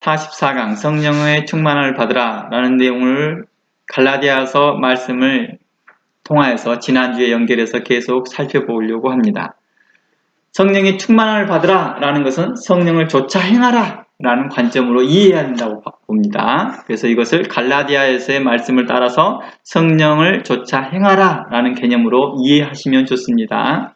44강 성령의 충만을 받으라 라는 내용을 갈라디아서 말씀을 통하여서 지난주에 연결해서 계속 살펴보려고 합니다. 성령의 충만을 받으라 라는 것은 성령을 좇아 행하라 라는 관점으로 이해해야 한다고 봅니다. 그래서 이것을 갈라디아에서의 말씀을 따라서 성령을 좇아 행하라 라는 개념으로 이해하시면 좋습니다.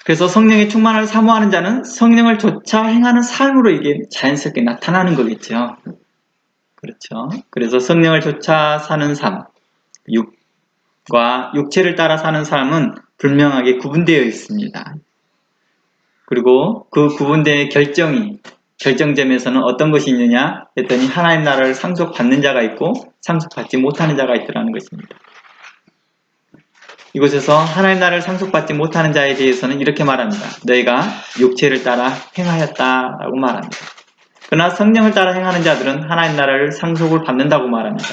그래서 성령의 충만을 사모하는 자는 성령을 좇아 행하는 삶으로 이게 자연스럽게 나타나는 거겠죠. 그렇죠. 그래서 성령을 좇아 사는 삶, 육과 육체를 따라 사는 삶은 분명하게 구분되어 있습니다. 그리고 그 구분된 결정점에서는 어떤 것이 있느냐 했더니 하나님 나라를 상속받는 자가 있고 상속받지 못하는 자가 있더라는 것입니다. 이곳에서 하나님 나라를 상속받지 못하는 자에 대해서는 이렇게 말합니다. 너희가 육체를 따라 행하였다라고 말합니다. 그러나 성령을 따라 행하는 자들은 하나님 나라를 상속을 받는다고 말합니다.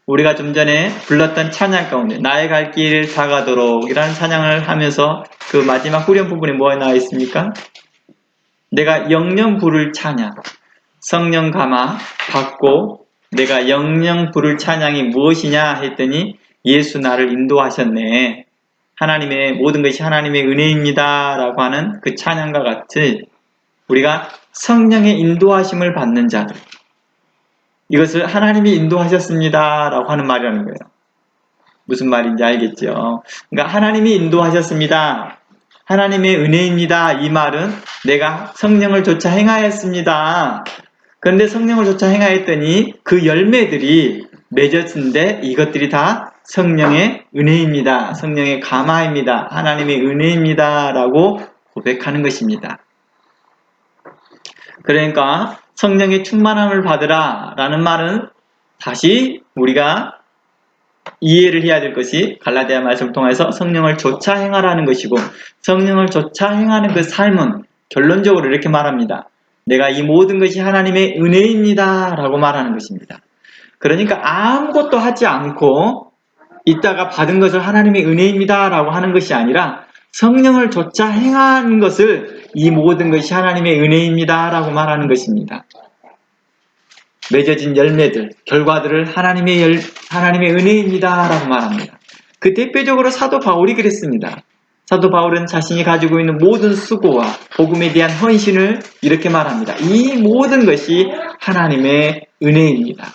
우리가 좀 전에 불렀던 찬양 가운데 나의 갈 길 다가도록 이라는 찬양을 하면서 그 마지막 후렴 부분에 뭐가 나와 있습니까? 내가 영영 부를 찬양, 성령 감화 받고 내가 영영 부를 찬양이 무엇이냐 했더니 예수 나를 인도하셨네. 하나님의 모든 것이 하나님의 은혜입니다 라고 하는 그 찬양과 같이 우리가 성령의 인도하심을 받는 자들, 이것을 하나님이 인도하셨습니다 라고 하는 말이라는 거예요. 무슨 말인지 알겠죠? 그러니까 하나님이 인도하셨습니다. 하나님의 은혜입니다. 이 말은 내가 성령을 좇아 행하였습니다. 그런데 성령을 좇아 행하였더니 그 열매들이 맺었는데 이것들이 다 성령의 은혜입니다. 성령의 감화입니다. 하나님의 은혜입니다. 라고 고백하는 것입니다. 그러니까 성령의 충만함을 받으라 라는 말은 다시 우리가 이해를 해야 될 것이 갈라디아 말씀을 통해서 성령을 좇아 행하라는 것이고 성령을 좇아 행하는 그 삶은 결론적으로 이렇게 말합니다. 내가 이 모든 것이 하나님의 은혜입니다 라고 말하는 것입니다. 그러니까 아무것도 하지 않고 이따가 받은 것을 하나님의 은혜입니다 라고 하는 것이 아니라 성령을 좇아 행하는 것을 이 모든 것이 하나님의 은혜입니다 라고 말하는 것입니다. 맺어진 열매들, 결과들을 하나님의 은혜입니다 라고 말합니다. 그 대표적으로 사도 바울이 그랬습니다. 사도 바울은 자신이 가지고 있는 모든 수고와 복음에 대한 헌신을 이렇게 말합니다. 이 모든 것이 하나님의 은혜입니다.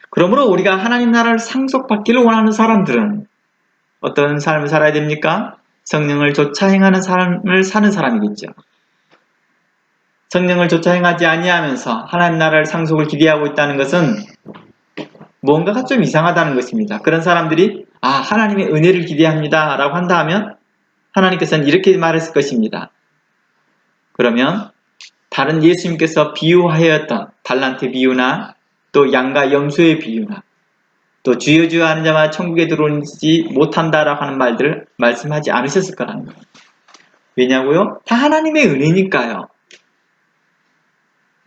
그러므로 우리가 하나님 나라를 상속받기를 원하는 사람들은 어떤 삶을 살아야 됩니까? 성령을 좇아 행하는 삶을 사는 사람이겠죠. 성령을 좇아 행하지 아니하면서 하나님 나라를 상속을 기대하고 있다는 것은 뭔가가 좀 이상하다는 것입니다. 그런 사람들이 하나님의 은혜를 기대합니다 라고 한다면 하나님께서는 이렇게 말했을 것입니다. 그러면 다른 예수님께서 비유하였던 달란트 비유나 또 양과 염소의 비유나 또 주여 주여 하는 자마다 천국에 들어오지 못한다라고 하는 말들을 말씀하지 않으셨을 거라는 거예요. 왜냐고요? 다 하나님의 은혜니까요.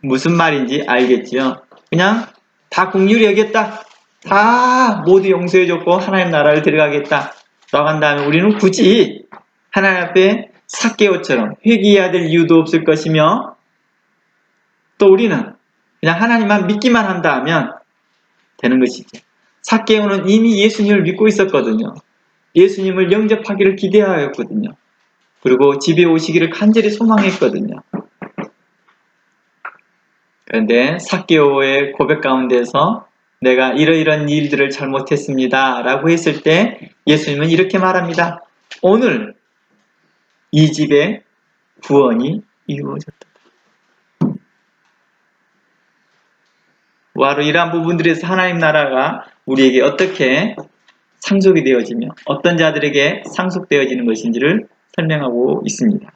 무슨 말인지 알겠지요? 그냥 다 긍휼히 여겼다. 다 모두 용서해줬고 하나님 나라를 들어가겠다. 라고 한 다음에 우리는 굳이 하나님 앞에 삭개오처럼 회개해야 될 이유도 없을 것이며 또 우리는 그냥 하나님만 믿기만 한다면 되는 것이죠. 삭개오는 이미 예수님을 믿고 있었거든요. 예수님을 영접하기를 기대하였거든요. 그리고 집에 오시기를 간절히 소망했거든요. 그런데 삭개오의 고백 가운데서 내가 이러이러한 일들을 잘못했습니다 라고 했을 때 예수님은 이렇게 말합니다. 오늘 이 집에 구원이 이루어졌다. 바로 이러한 부분들에서 하나님 나라가 우리에게 어떻게 상속이 되어지며 어떤 자들에게 상속되어지는 것인지를 설명하고 있습니다.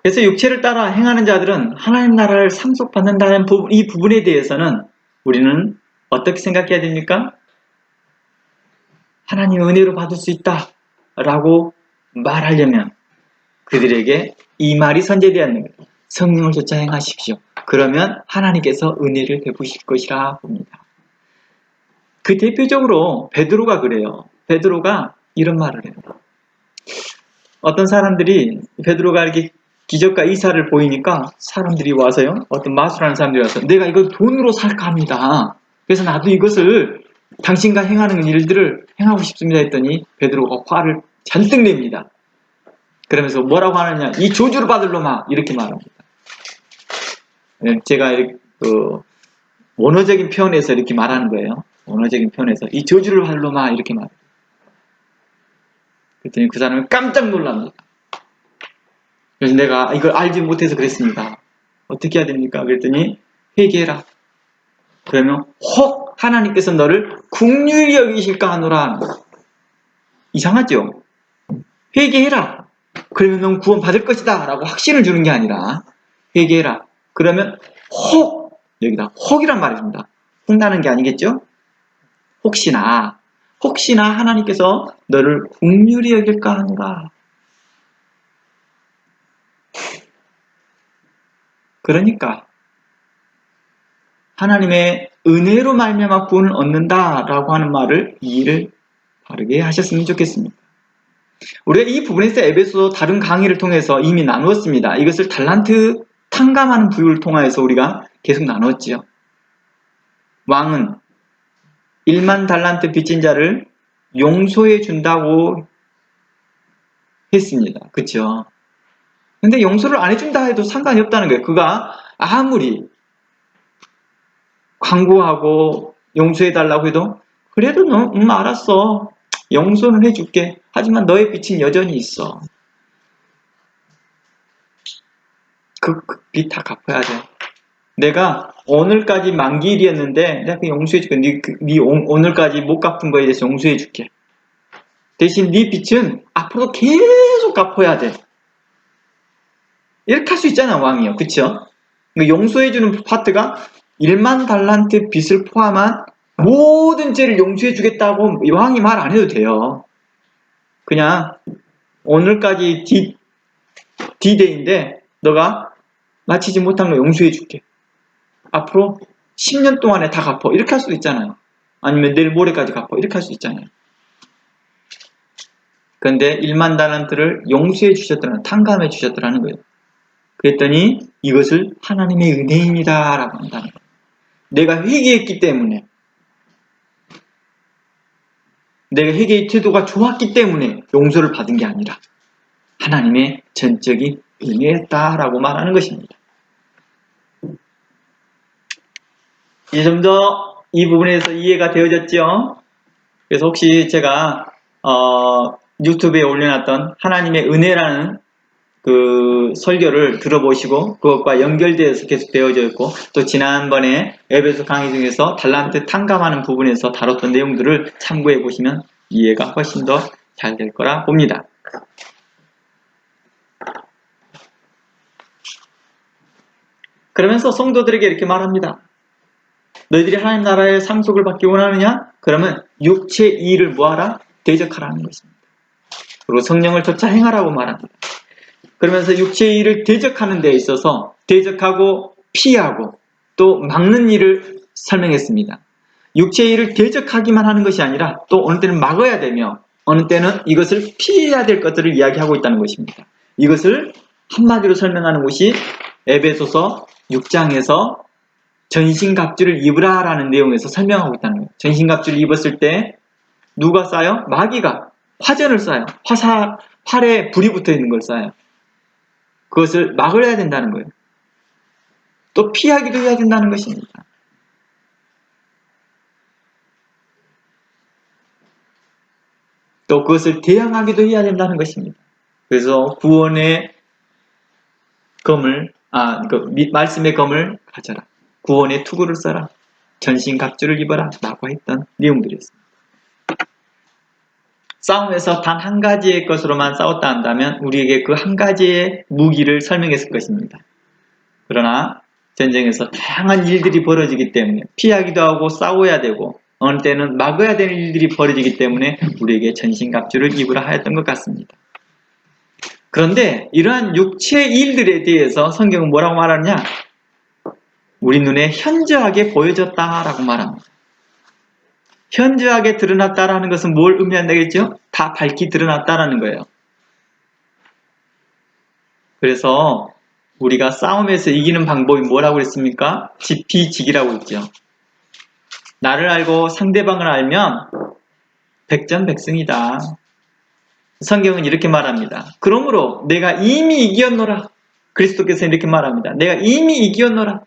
그래서 육체를 따라 행하는 자들은 하나님 나라를 상속받는다는 이 부분에 대해서는 우리는 어떻게 생각해야 됩니까? 하나님의 은혜로 받을 수 있다 라고 말하려면 그들에게 이 말이 선제되었는 거예요. 성령을 좇아 행하십시오. 그러면 하나님께서 은혜를 베푸실 것이라 봅니다. 그 대표적으로 베드로가 그래요. 베드로가 이런 말을 해요. 어떤 사람들이 베드로가 이렇게 기적과 이사를 보이니까 사람들이 와서요. 어떤 마술하는 사람들이 와서 내가 이걸 돈으로 살까 합니다. 그래서 나도 이것을 당신과 행하는 일들을 행하고 싶습니다 했더니 베드로가 화를 잔뜩 냅니다. 그러면서 뭐라고 하느냐, 이 저주를 받을 놈아, 이렇게 말합니다. 제가 이렇게 원어적인 표현에서 이렇게 말하는 거예요. 원어적인 표현에서 이 저주를 받을 놈아, 이렇게 말합니다. 그랬더니 그 사람은 깜짝 놀랍니다. 그래서 내가 이걸 알지 못해서 그랬습니다. 어떻게 해야 됩니까? 그랬더니 회개해라. 그러면 혹 하나님께서 너를 긍휼히 여기실까 하노라. 이상하죠? 회개해라. 그러면 넌 구원 받을 것이다 라고 확신을 주는 게 아니라 회개해라. 그러면 혹, 여기다 혹이란 말입니다. 혹 나는 게 아니겠죠? 혹시나 하나님께서 너를 긍휼히 여길까 하노라. 그러니까 하나님의 은혜로 말미암아 구원을 얻는다라고 하는 말을 이해를 바르게 하셨으면 좋겠습니다. 우리가 이 부분에서 에베소 다른 강의를 통해서 이미 나누었습니다. 이것을 달란트 탕감하는 부유를 통하여서 우리가 계속 나누었지요. 왕은 1만 달란트 빚진 자를 용서해 준다고 했습니다. 그렇죠? 근데 용서를 안 해준다 해도 상관이 없다는 거예요. 그가 아무리 광고하고 용서해달라고 해도 그래도 너 알았어. 용서는 해줄게. 하지만 너의 빚은 여전히 있어. 그 빚 다 갚아야 돼. 내가 오늘까지 만기일이었는데 내가 용서해줄게. 네 오늘까지 못 갚은 거에 대해서 용서해줄게. 대신 네 빚은 앞으로 계속 갚아야 돼. 이렇게 할 수 있잖아, 왕이요. 그쵸? 용서해주는 파트가 1만 달란트 빚을 포함한 모든 죄를 용서해주겠다고 왕이 말 안 해도 돼요. 그냥 오늘까지 D-Day인데 너가 마치지 못한 거 용서해줄게. 앞으로 10년 동안에 다 갚어. 이렇게 할 수도 있잖아요. 아니면 내일 모레까지 갚어. 이렇게 할 수 있잖아요. 그런데 1만 달란트를 용서해 주셨더라는, 탕감해 주셨더라는 거예요. 그랬더니 이것을 하나님의 은혜입니다 라고 한다는 거예요. 내가 회개했기 때문에, 내가 회개의 태도가 좋았기 때문에 용서를 받은 게 아니라 하나님의 전적인 은혜였다라고 말하는 것입니다. 이제 좀 더 이 부분에서 이해가 되어졌죠? 그래서 혹시 제가 유튜브에 올려놨던 하나님의 은혜라는 그 설교를 들어보시고 그것과 연결되어서 계속 되어져 있고 또 지난번에 에베소 강의 중에서 달란트 탕감하는 부분에서 다뤘던 내용들을 참고해 보시면 이해가 훨씬 더 잘 될 거라 봅니다. 그러면서 성도들에게 이렇게 말합니다. 너희들이 하나님 나라의 상속을 받기 원하느냐? 그러면 육체의 일을 뭐하라? 대적하라는 것입니다. 그리고 성령을 쫓아 행하라고 말합니다. 그러면서 육체의 일을 대적하는 데 있어서 대적하고 피하고 또 막는 일을 설명했습니다. 육체의 일을 대적하기만 하는 것이 아니라 또 어느 때는 막아야 되며 어느 때는 이것을 피해야 될 것들을 이야기하고 있다는 것입니다. 이것을 한마디로 설명하는 것이 에베소서 6장에서 전신갑주를 입으라 라는 내용에서 설명하고 있다는 거예요. 전신갑주를 입었을 때 누가 쏴요? 마귀가 화전을 쏴요. 활에 불이 붙어 있는 걸 쏴요. 그것을 막아야 된다는 거예요. 또 피하기도 해야 된다는 것입니다. 또 그것을 대항하기도 해야 된다는 것입니다. 그래서 구원의 검을, 말씀의 검을 가져라. 구원의 투구를 써라. 전신갑주를 입어라. 라고 했던 내용들이었습니다. 싸움에서 단 한 가지의 것으로만 싸웠다 한다면 우리에게 그 한 가지의 무기를 설명했을 것입니다. 그러나 전쟁에서 다양한 일들이 벌어지기 때문에 피하기도 하고 싸워야 되고 어느 때는 막아야 되는 일들이 벌어지기 때문에 우리에게 전신갑주를 입으라 하였던 것 같습니다. 그런데 이러한 육체의 일들에 대해서 성경은 뭐라고 말하느냐? 우리 눈에 현저하게 보여졌다라고 말합니다. 현저하게 드러났다라는 것은 뭘 의미한다겠죠? 다 밝히 드러났다라는 거예요. 그래서 우리가 싸움에서 이기는 방법이 뭐라고 했습니까? 지피지기라고 했죠. 나를 알고 상대방을 알면 백전백승이다. 성경은 이렇게 말합니다. 그러므로 내가 이미 이겼노라. 그리스도께서 이렇게 말합니다. 내가 이미 이겼노라.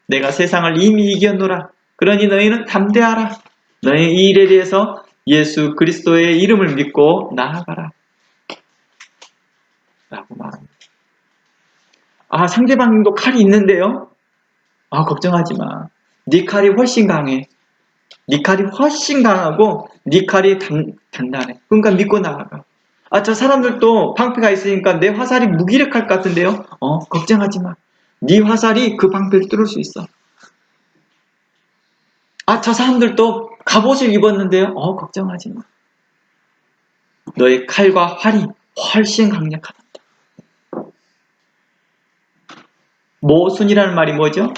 내가 세상을 이미 이겼노라. 그러니 너희는 담대하라. 너희 이 일에 대해서 예수 그리스도의 이름을 믿고 나아가라. 라고 말합니다. 아, 상대방도 칼이 있는데요? 아, 걱정하지 마. 네 칼이 훨씬 강해. 네 칼이 훨씬 강하고 네 칼이 단단해. 그러니까 믿고 나아가. 아, 저 사람들도 방패가 있으니까 내 화살이 무기력할 것 같은데요? 걱정하지 마. 네 화살이 그 방패를 뚫을 수 있어. 아, 저 사람들도 갑옷을 입었는데요? 걱정하지 마. 너의 칼과 활이 훨씬 강력하다. 모순이라는 말이 뭐죠?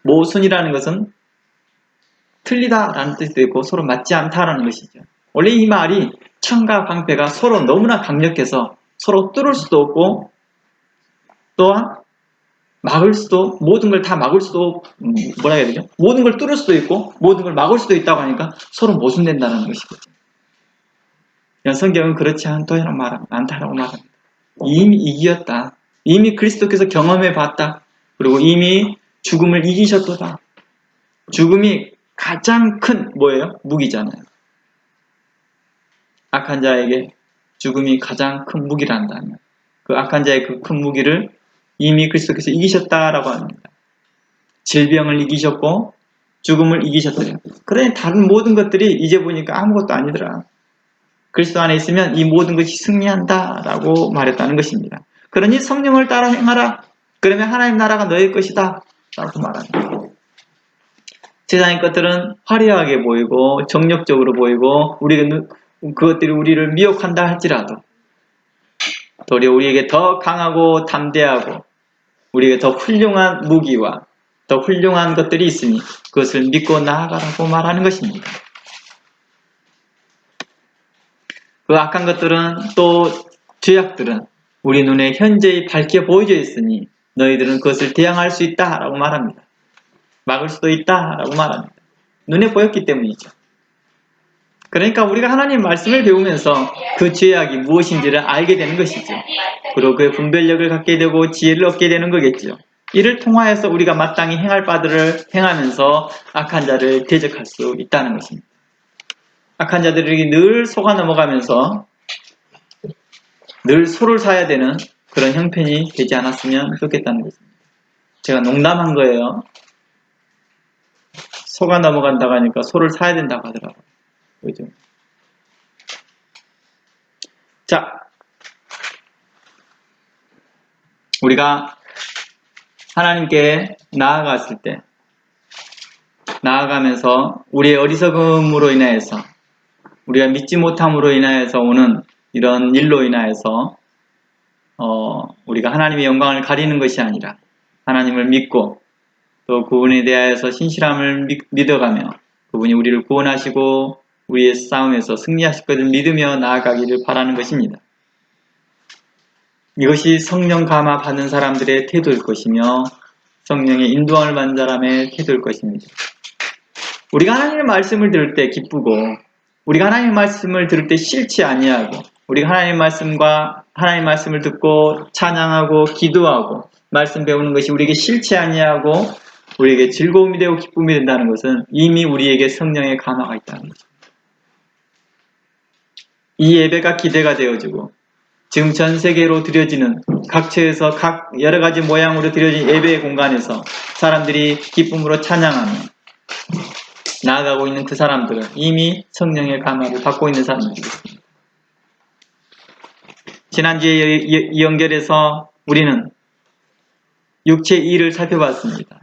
모순이라는 것은 틀리다라는 뜻도 있고 서로 맞지 않다라는 것이죠. 원래 이 말이 창과 방패가 서로 너무나 강력해서 서로 뚫을 수도 없고 또한 막을 수도, 모든 걸 다 막을 수도, 뭐라 해야 되죠? 모든 걸 뚫을 수도 있고 모든 걸 막을 수도 있다고 하니까 서로 모순된다는 것이거든요. 성경은 그렇지 않다라고 말합니다. 이미 이기었다. 이미 그리스도께서 경험해 봤다. 그리고 이미 죽음을 이기셨도다. 죽음이 가장 큰 뭐예요? 무기잖아요. 악한 자에게 죽음이 가장 큰 무기란다면 그 악한 자의 그 큰 무기를 이미 그리스도께서 이기셨다라고 합니다. 질병을 이기셨고 죽음을 이기셨더래요. 그러니 다른 모든 것들이 이제 보니까 아무것도 아니더라. 그리스도 안에 있으면 이 모든 것이 승리한다라고 말했다는 것입니다. 그러니 성령을 따라 행하라. 그러면 하나님 나라가 너의 것이다 라고 말합니다. 세상의 것들은 화려하게 보이고 정력적으로 보이고 그것들이 우리를 미혹한다 할지라도 도리어 우리에게 더 강하고 담대하고 우리에게 더 훌륭한 무기와 더 훌륭한 것들이 있으니 그것을 믿고 나아가라고 말하는 것입니다. 그 악한 것들은 또 죄악들은 우리 눈에 현재히 밝게 보여져 있으니 너희들은 그것을 대항할 수 있다라고 말합니다. 막을 수도 있다라고 말합니다. 눈에 보였기 때문이죠. 그러니까 우리가 하나님 말씀을 배우면서 그 죄악이 무엇인지를 알게 되는 것이죠. 그리고 그의 분별력을 갖게 되고 지혜를 얻게 되는 거겠죠. 이를 통하여서 우리가 마땅히 행할 바들을 행하면서 악한 자를 대적할 수 있다는 것입니다. 악한 자들이 늘 속아 넘어가면서 늘 소를 사야 되는 그런 형편이 되지 않았으면 좋겠다는 것입니다. 제가 농담한 거예요. 소가 넘어간다고 하니까 소를 사야 된다고 하더라고요. 그죠? 자, 우리가 하나님께 나아갔을 때, 나아가면서 우리의 어리석음으로 인하여서, 우리가 믿지 못함으로 인하여서 오는 이런 일로 인하여서, 우리가 하나님의 영광을 가리는 것이 아니라, 하나님을 믿고, 또 그분에 대하여서 신실함을 믿어가며, 그분이 우리를 구원하시고, 우리의 싸움에서 승리하실 것을 믿으며 나아가기를 바라는 것입니다. 이것이 성령 감화 받는 사람들의 태도일 것이며 성령의 인도함을 받는 사람의 태도일 것입니다. 우리가 하나님의 말씀을 들을 때 기쁘고 우리가 하나님의 말씀을 들을 때 싫지 아니하고 우리가 하나님의 말씀을 듣고 찬양하고 기도하고 말씀 배우는 것이 우리에게 싫지 아니하고 우리에게 즐거움이 되고 기쁨이 된다는 것은 이미 우리에게 성령의 감화가 있다는 것입니다. 이 예배가 기대가 되어지고 지금 전 세계로 드려지는 각처에서 각 여러 가지 모양으로 드려진 예배의 공간에서 사람들이 기쁨으로 찬양하며 나아가고 있는 그 사람들은 이미 성령의 감화를 받고 있는 사람들이겠습니다. 지난주에 이 연결해서 우리는 육체 2를 살펴봤습니다.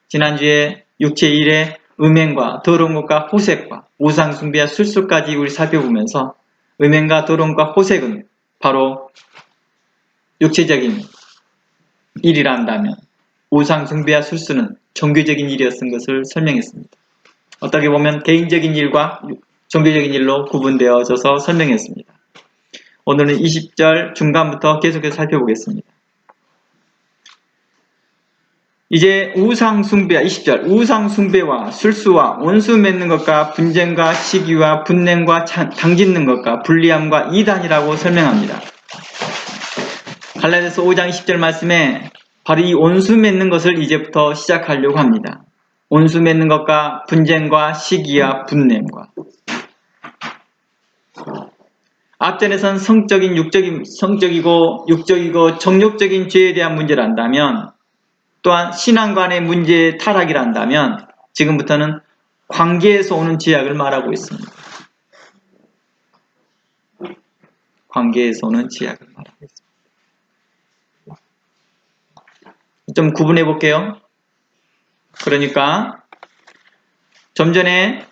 지난주에 육체 1의 음행과 더러운 것과 호색과 우상숭배와 술수까지 우리 살펴보면서 음행과 더러운 것과 호색은 바로 육체적인 일이라 한다면 우상숭배와 술수는 종교적인 일이었던 것을 설명했습니다. 어떻게 보면 개인적인 일과 종교적인 일로 구분되어져서 설명했습니다. 오늘은 20절 중간부터 계속해서 살펴보겠습니다. 이제 우상숭배, 20절 우상숭배와 술수와 원수 맺는 것과 분쟁과 시기와 분냄과 당짓는 것과 불리함과 이단이라고 설명합니다. 갈라디아서 5장 20절 말씀에 바로 이 원수 맺는 것을 이제부터 시작하려고 합니다. 원수 맺는 것과 분쟁과 시기와 분냄과 앞전에선 성적이고 육적이고 정욕적인 죄에 대한 문제를 한다면 또한 신앙관의 문제의 타락이란다면 지금부터는 관계에서 오는 죄악을 말하고 있습니다. 관계에서 오는 죄악을 말하고 있습니다. 좀 구분해 볼게요. 그러니까 좀 전에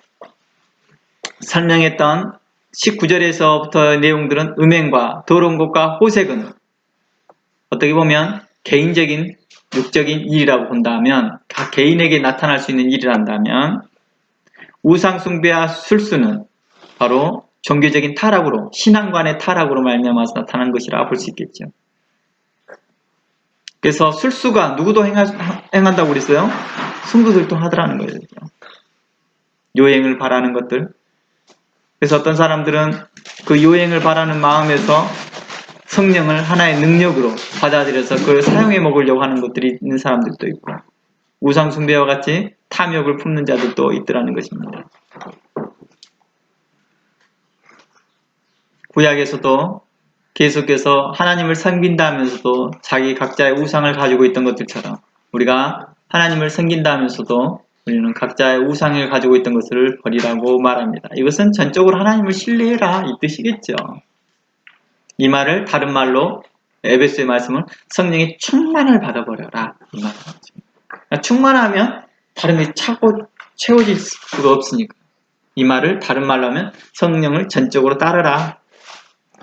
설명했던 19절에서부터 내용들은 음행과 더러운 것과 호색은 어떻게 보면 개인적인 육적인 일이라고 본다면 각 개인에게 나타날 수 있는 일이란다면 우상숭배와 술수는 바로 종교적인 타락으로 신앙관의 타락으로 말미암아서 나타난 것이라 볼 수 있겠죠. 그래서 술수가 누구도 행한다고 그랬어요? 성도들도 하더라는 거예요. 요행을 바라는 것들. 그래서 어떤 사람들은 그 요행을 바라는 마음에서 성령을 하나의 능력으로 받아들여서 그걸 사용해 먹으려고 하는 것들이 있는 사람들도 있고 우상숭배와 같이 탐욕을 품는 자들도 있더라는 것입니다. 구약에서도 계속해서 하나님을 섬긴다 하면서도 자기 각자의 우상을 가지고 있던 것들처럼 우리가 하나님을 섬긴다 하면서도 우리는 각자의 우상을 가지고 있던 것을 버리라고 말합니다. 이것은 전적으로 하나님을 신뢰해라 이 뜻이겠죠. 이 말을 다른 말로 에베소의 말씀은 성령의 충만을 받아버려라 이 말이죠. 충만하면 다른 게 차고 채워질 수가 없으니까 이 말을 다른 말로 하면 성령을 전적으로 따르라.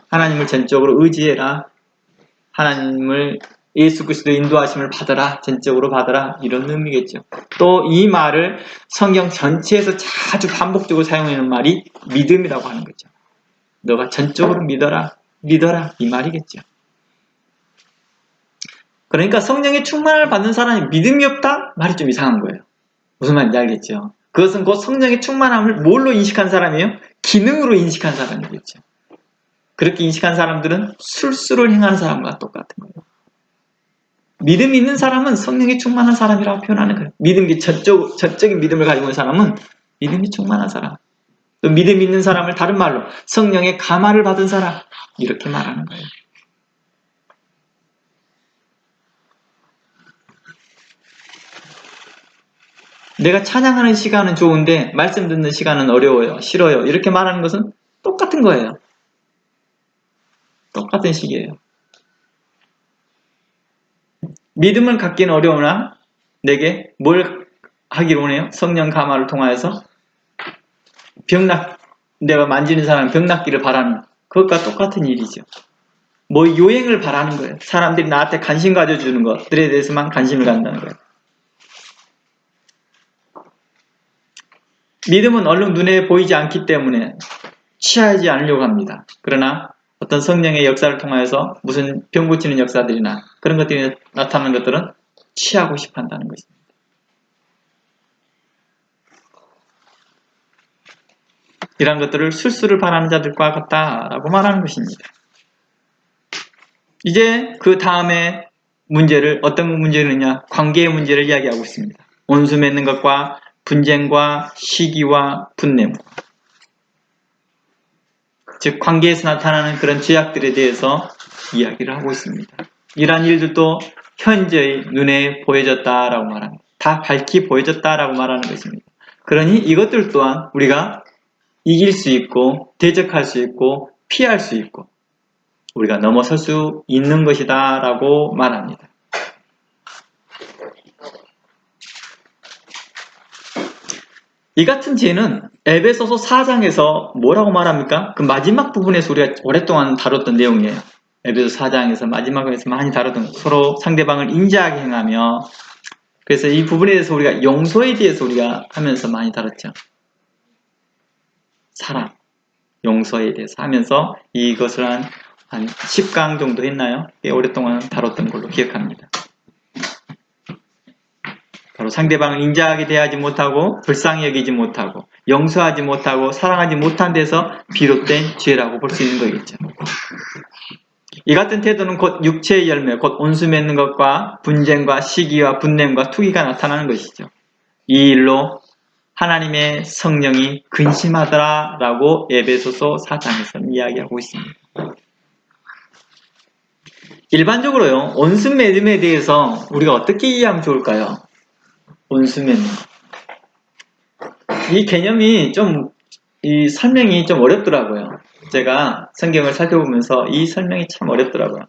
하나님을 전적으로 의지해라. 하나님을 예수 그리스도의 인도하심을 받아라. 전적으로 받아라. 이런 의미겠죠. 또 이 말을 성경 전체에서 자주 반복적으로 사용하는 말이 믿음이라고 하는 거죠. 너가 전적으로 믿어라. 믿어라. 이 말이겠죠. 그러니까 성령의 충만을 받는 사람이 믿음이 없다? 말이 좀 이상한 거예요. 무슨 말인지 알겠죠? 그것은 곧 성령의 충만함을 뭘로 인식한 사람이에요? 기능으로 인식한 사람이겠죠. 그렇게 인식한 사람들은 술수를 행하는 사람과 똑같은 거예요. 믿음이 있는 사람은 성령이 충만한 사람이라고 표현하는 거예요. 믿음이 전적인 믿음을 가지고 있는 사람은 믿음이 충만한 사람. 또 믿음이 있는 사람을 다른 말로 성령의 감화를 받은 사람 이렇게 말하는 거예요. 내가 찬양하는 시간은 좋은데 말씀 듣는 시간은 어려워요. 싫어요. 이렇게 말하는 것은 똑같은 거예요. 똑같은 식이에요. 믿음을 갖기는 어려우나 내게 뭘 하기로 원해요? 성령 감화를 통하여서 내가 만지는 사람은 병 낫기를 바라는 그것과 똑같은 일이죠. 뭐 요행을 바라는 거예요. 사람들이 나한테 관심 가져주는 것들에 대해서만 관심을 갖는다는 거예요. 믿음은 얼른 눈에 보이지 않기 때문에 취하지 않으려고 합니다. 그러나 어떤 성령의 역사를 통하여서 무슨 병 고치는 역사들이나 그런 것들이 나타나는 것들은 취하고 싶어 한다는 것입니다. 이러한 것들을 술수를 바라는 자들과 같다라고 말하는 것입니다. 이제 그 다음에 문제를 어떤 문제느냐 관계의 문제를 이야기하고 있습니다. 원수 맺는 것과 분쟁과 시기와 분냄 즉 관계에서 나타나는 그런 죄악들에 대해서 이야기를 하고 있습니다. 이러한 일들도 현재의 눈에 보여졌다라고 말합니다. 다 밝히 보여졌다라고 말하는 것입니다. 그러니 이것들 또한 우리가 이길 수 있고 대적할 수 있고 피할 수 있고 우리가 넘어설 수 있는 것이다 라고 말합니다. 이 같은 죄는 에베소서 4장에서 뭐라고 말합니까? 그 마지막 부분에서 우리가 오랫동안 다뤘던 내용이에요. 에베소 4장에서 마지막에서 많이 다뤘던 서로 상대방을 인자하게 행하며 그래서 이 부분에 대해서 우리가 용서에 대해서 우리가 하면서 많이 다뤘죠. 사랑, 용서에 대해서 하면서 이것을 한 10강 정도 했나요? 꽤 오랫동안 다뤘던 걸로 기억합니다. 바로 상대방을 인자하게 대하지 못하고 불쌍히 여기지 못하고 용서하지 못하고 사랑하지 못한 데서 비롯된 죄라고 볼 수 있는 거겠죠. 이 같은 태도는 곧 육체의 열매, 곧 온수 맺는 것과 분쟁과 시기와 분냄과 투기가 나타나는 것이죠. 이 일로 하나님의 성령이 근심하더라라고 에베소서 4장에서는 이야기하고 있습니다. 일반적으로요, 온수 맺음에 대해서 우리가 어떻게 이해하면 좋을까요? 온수 맺는 이 개념이 이 설명이 좀 어렵더라고요. 제가 성경을 살펴보면서 이 설명이 참 어렵더라고요.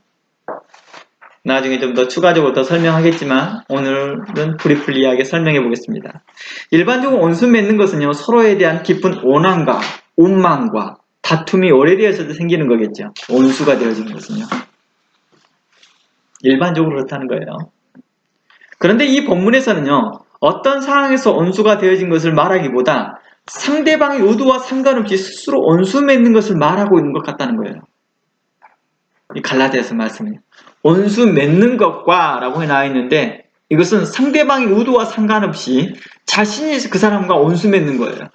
나중에 좀 더 추가적으로 더 설명하겠지만 오늘은 브리플리하게 설명해 보겠습니다. 일반적으로 온수 맺는 것은요, 서로에 대한 깊은 원한과 원망과 다툼이 오래되어서도 생기는 거겠죠. 온수가 되어진 것은요. 일반적으로 그렇다는 거예요. 그런데 이 본문에서는요, 어떤 상황에서 온수가 되어진 것을 말하기보다 상대방의 의도와 상관없이 스스로 온수 맺는 것을 말하고 있는 것 같다는 거예요. 이 갈라디아서 말씀이 온수 맺는 것과 라고 나와 있는데 이것은 상대방의 의도와 상관없이 자신이 그 사람과 온수 맺는 거예요.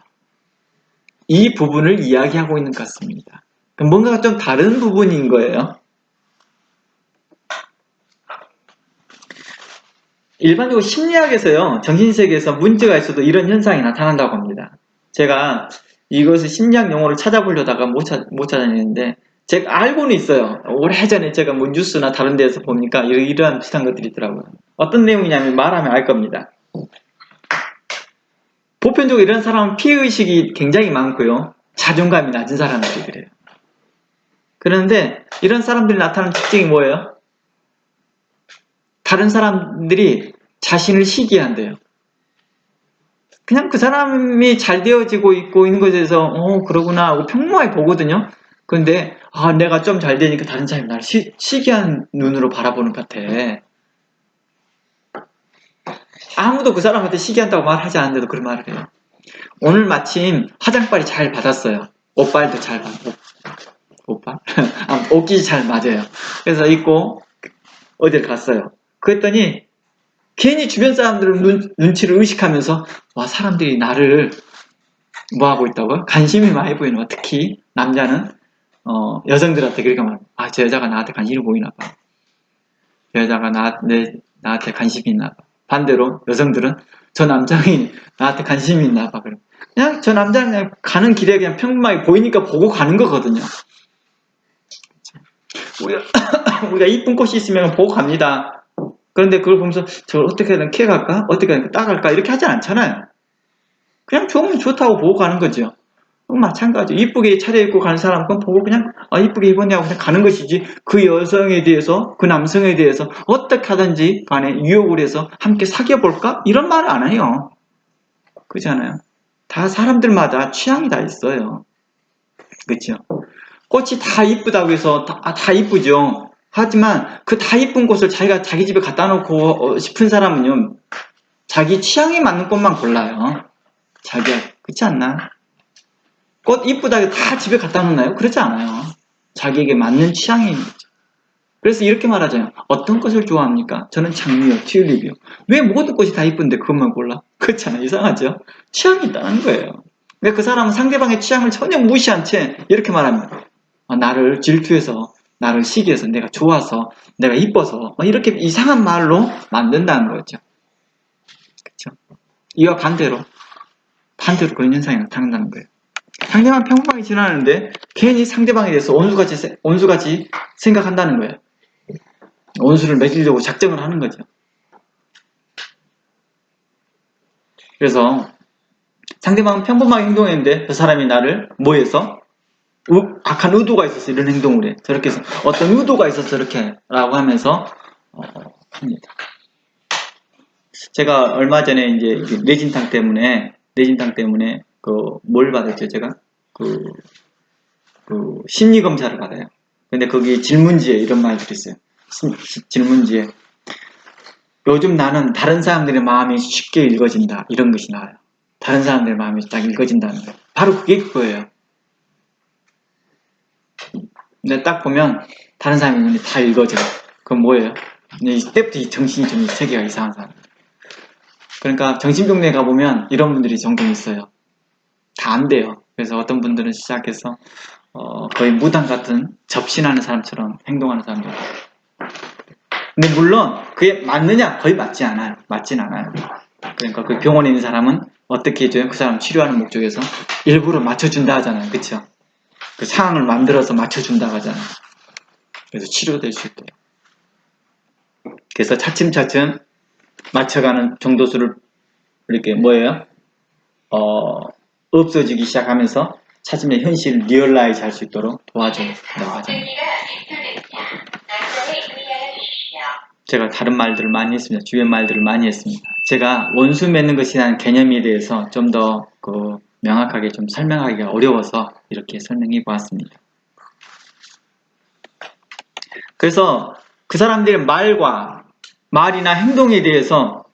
이 부분을 이야기하고 있는 것 같습니다. 뭔가 좀 다른 부분인 거예요. 일반적으로 심리학에서요, 정신세계에서 문제가 있어도 이런 현상이 나타난다고 합니다. 제가 이것을 심리학 용어를 찾아보려다가 못 찾아냈는데, 제가 알고는 있어요. 오래전에 제가 뭐 뉴스나 다른 데서 보니까 이러한 비슷한 것들이 있더라고요. 어떤 내용이냐면 말하면 알 겁니다. 보편적으로 이런 사람은 피해의식이 굉장히 많고요. 자존감이 낮은 사람들이 그래요. 그런데 이런 사람들이 나타나는 특징이 뭐예요? 다른 사람들이 자신을 시기한대요. 그냥 그 사람이 잘 되어지고 있는 것에 대해서 그러구나 하고 평범하게 보거든요. 그런데 내가 좀 잘 되니까 다른 사람이 나를 시기한 눈으로 바라보는 것 같아. 아무도 그 사람한테 시기한다고 말하지 않는데도 그런 말을 해요. 오늘 마침 화장빨이 잘 받았어요. 옷빨도 잘 받고 옷빨? 옷깃이 잘 맞아요. 그래서 입고 어딜 갔어요. 그랬더니 괜히 주변 사람들은 눈치를 의식하면서 사람들이 나를 뭐 하고 있다고요? 관심이 많이 보이는 거야. 특히 남자는 여성들한테 그렇게 말해요. 저 여자가 나한테 관심이 보이나 봐. 저 여자가 나한테 관심이 있나 봐. 반대로 여성들은 저 남자이 나한테 관심이 있나 봐. 그냥 저 남자는 그냥 가는 길에 그냥 평범하게 보이니까 보고 가는 거거든요. 우리가 이쁜 꽃이 있으면 보고 갑니다. 그런데 그걸 보면서 저걸 어떻게든 캐갈까? 어떻게든 따갈까? 이렇게 하지 않잖아요. 그냥 좋으면 좋다고 보고 가는 거죠. 마찬가지. 이쁘게 차려입고 가는 사람은 보고 그냥 이쁘게 입었냐고 그냥 가는 것이지 그 여성에 대해서 그 남성에 대해서 어떻게 하든지 간에 유혹을 해서 함께 사귀어볼까? 이런 말을 안 해요. 그렇잖아요. 다 사람들마다 취향이 다 있어요. 그렇죠? 꽃이 다 이쁘다고 해서 다 이쁘죠. 하지만 그 다 이쁜 꽃을 자기가 자기 집에 갖다 놓고 싶은 사람은요, 자기 취향에 맞는 꽃만 골라요. 자기가. 그렇지 않나? 꽃 이쁘다고 다 집에 갖다 놓나요? 그렇지 않아요. 자기에게 맞는 취향이 있죠. 그래서 이렇게 말하잖아요. 어떤 꽃을 좋아합니까? 저는 장미요, 튤립이요. 왜 모든 꽃이 다 이쁜데 그것만 골라? 그렇잖아요. 이상하죠? 취향이 있다는 거예요. 그러니까 그 사람은 상대방의 취향을 전혀 무시한 채 이렇게 말합니다. 나를 질투해서, 나를 시기해서, 내가 좋아서, 내가 이뻐서 이렇게 이상한 말로 만든다는 거죠. 그렇죠? 이와 반대로 그런 현상이 나타난다는 거예요. 상대방 평범하게 지나는데 괜히 상대방에 대해서 온수같이 생각한다는 거예요. 온수를 매기려고 작정을 하는 거죠. 그래서 상대방은 평범하게 행동했는데 그 사람이 나를 뭐해서 악한 의도가 있어서 이런 행동을 해. 저렇게 해서 어떤 의도가 있어서 저렇게 라고 하면서 합니다. 제가 얼마 전에 이제 뇌진탕 때문에 뭘 받았죠? 제가 그 심리 검사를 받아요. 근데 거기 질문지에 이런 말들이 있어요. 질문지에 요즘 나는 다른 사람들의 마음이 쉽게 읽어진다. 이런 것이 나와요. 다른 사람들의 마음이 딱 읽어진다는 거예요. 바로 그게 그거예요. 근데 딱 보면 다른 사람의 눈이 다 읽어져요. 그건 뭐예요? 이때부터 이 정신이 좀 세계가 이상한 사람. 그러니까 정신병원에 가보면 이런 분들이 종종 있어요. 다 안 돼요. 그래서 어떤 분들은 시작해서 거의 무당 같은 접신하는 사람처럼 행동하는 사람들. 근데 물론 그게 맞느냐? 거의 맞지 않아요. 맞진 않아요. 그러니까 그 병원에 있는 사람은 어떻게 해줘요? 그 사람 치료하는 목적에서 일부러 맞춰준다 하잖아요. 그쵸? 그 상황을 만들어서 맞춰준다 하잖아요. 그래서 치료될 수 있도록. 그래서 차츰차츰 맞춰가는 정도수를 이렇게 뭐예요? 없어지기 시작하면서 차츰 현실을 리얼라이즈 할 수 있도록 도와준다고 하잖아요. 제가 다른 말들을 많이 했습니다. 주변 말들을 많이 했습니다. 제가 원수 맺는 것이라는 개념에 대해서 좀 더 명확하게 좀 설명하기가 어려워서 이렇게 설명해 보았습니다. 그래서 그 사람들의 말이나 행동에 대해서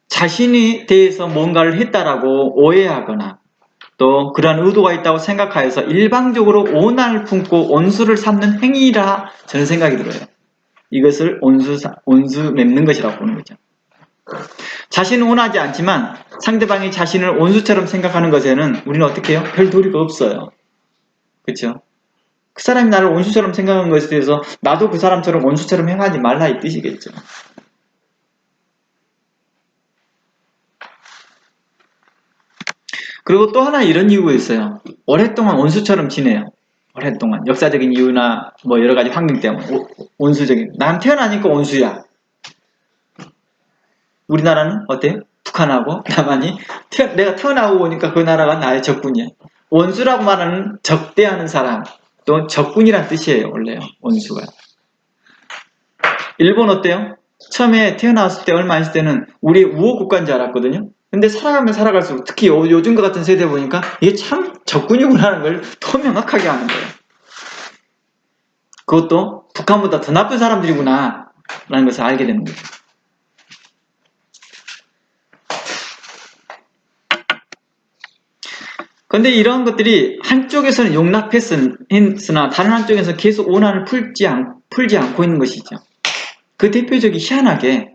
자신에 대해서 뭔가를 했다라고 오해하거나 또 그러한 의도가 있다고 생각하여서 일방적으로 오난을 품고 원수를 삼는 행위라 저는 생각이 들어요. 이것을 원수 맺는 것이라고 보는 거죠. 자신은 원하지 않지만 상대방이 자신을 원수처럼 생각하는 것에는 우리는 어떻게 해요? 별 도리가 없어요. 그렇죠? 그 사람이 나를 원수처럼 생각하는 것에 대해서 나도 그 사람처럼 원수처럼 행하지 말라 이 뜻이겠죠. 그리고 또 하나 이런 이유가 있어요. 오랫동안 원수처럼 지내요. 오랫동안 역사적인 이유나 뭐 여러 가지 환경 때문에 원수적인. 난 태어나니까 원수야. 우리나라는 어때요? 북한하고 남한이 내가 태어나고 보니까 그 나라가 나의 적군이야. 원수라고 말하는 적대하는 사람, 또 적군이란 뜻이에요. 원래요. 원수가. 일본 어때요? 처음에 태어났을 때 얼마 있을 때는 우리 우호 국가인 줄 알았거든요. 근데 살아가면 살아갈수록 특히 요즘과 같은 세대 보니까 이게 참 적군이구나라는 걸 더 명확하게 아는 거예요. 그것도 북한보다 더 나쁜 사람들이구나 라는 것을 알게 되는 거죠. 그런데 이런 것들이 한쪽에서는 용납했으나 다른 한쪽에서 계속 원한을 풀지 않고 있는 것이죠. 그 대표적인 희한하게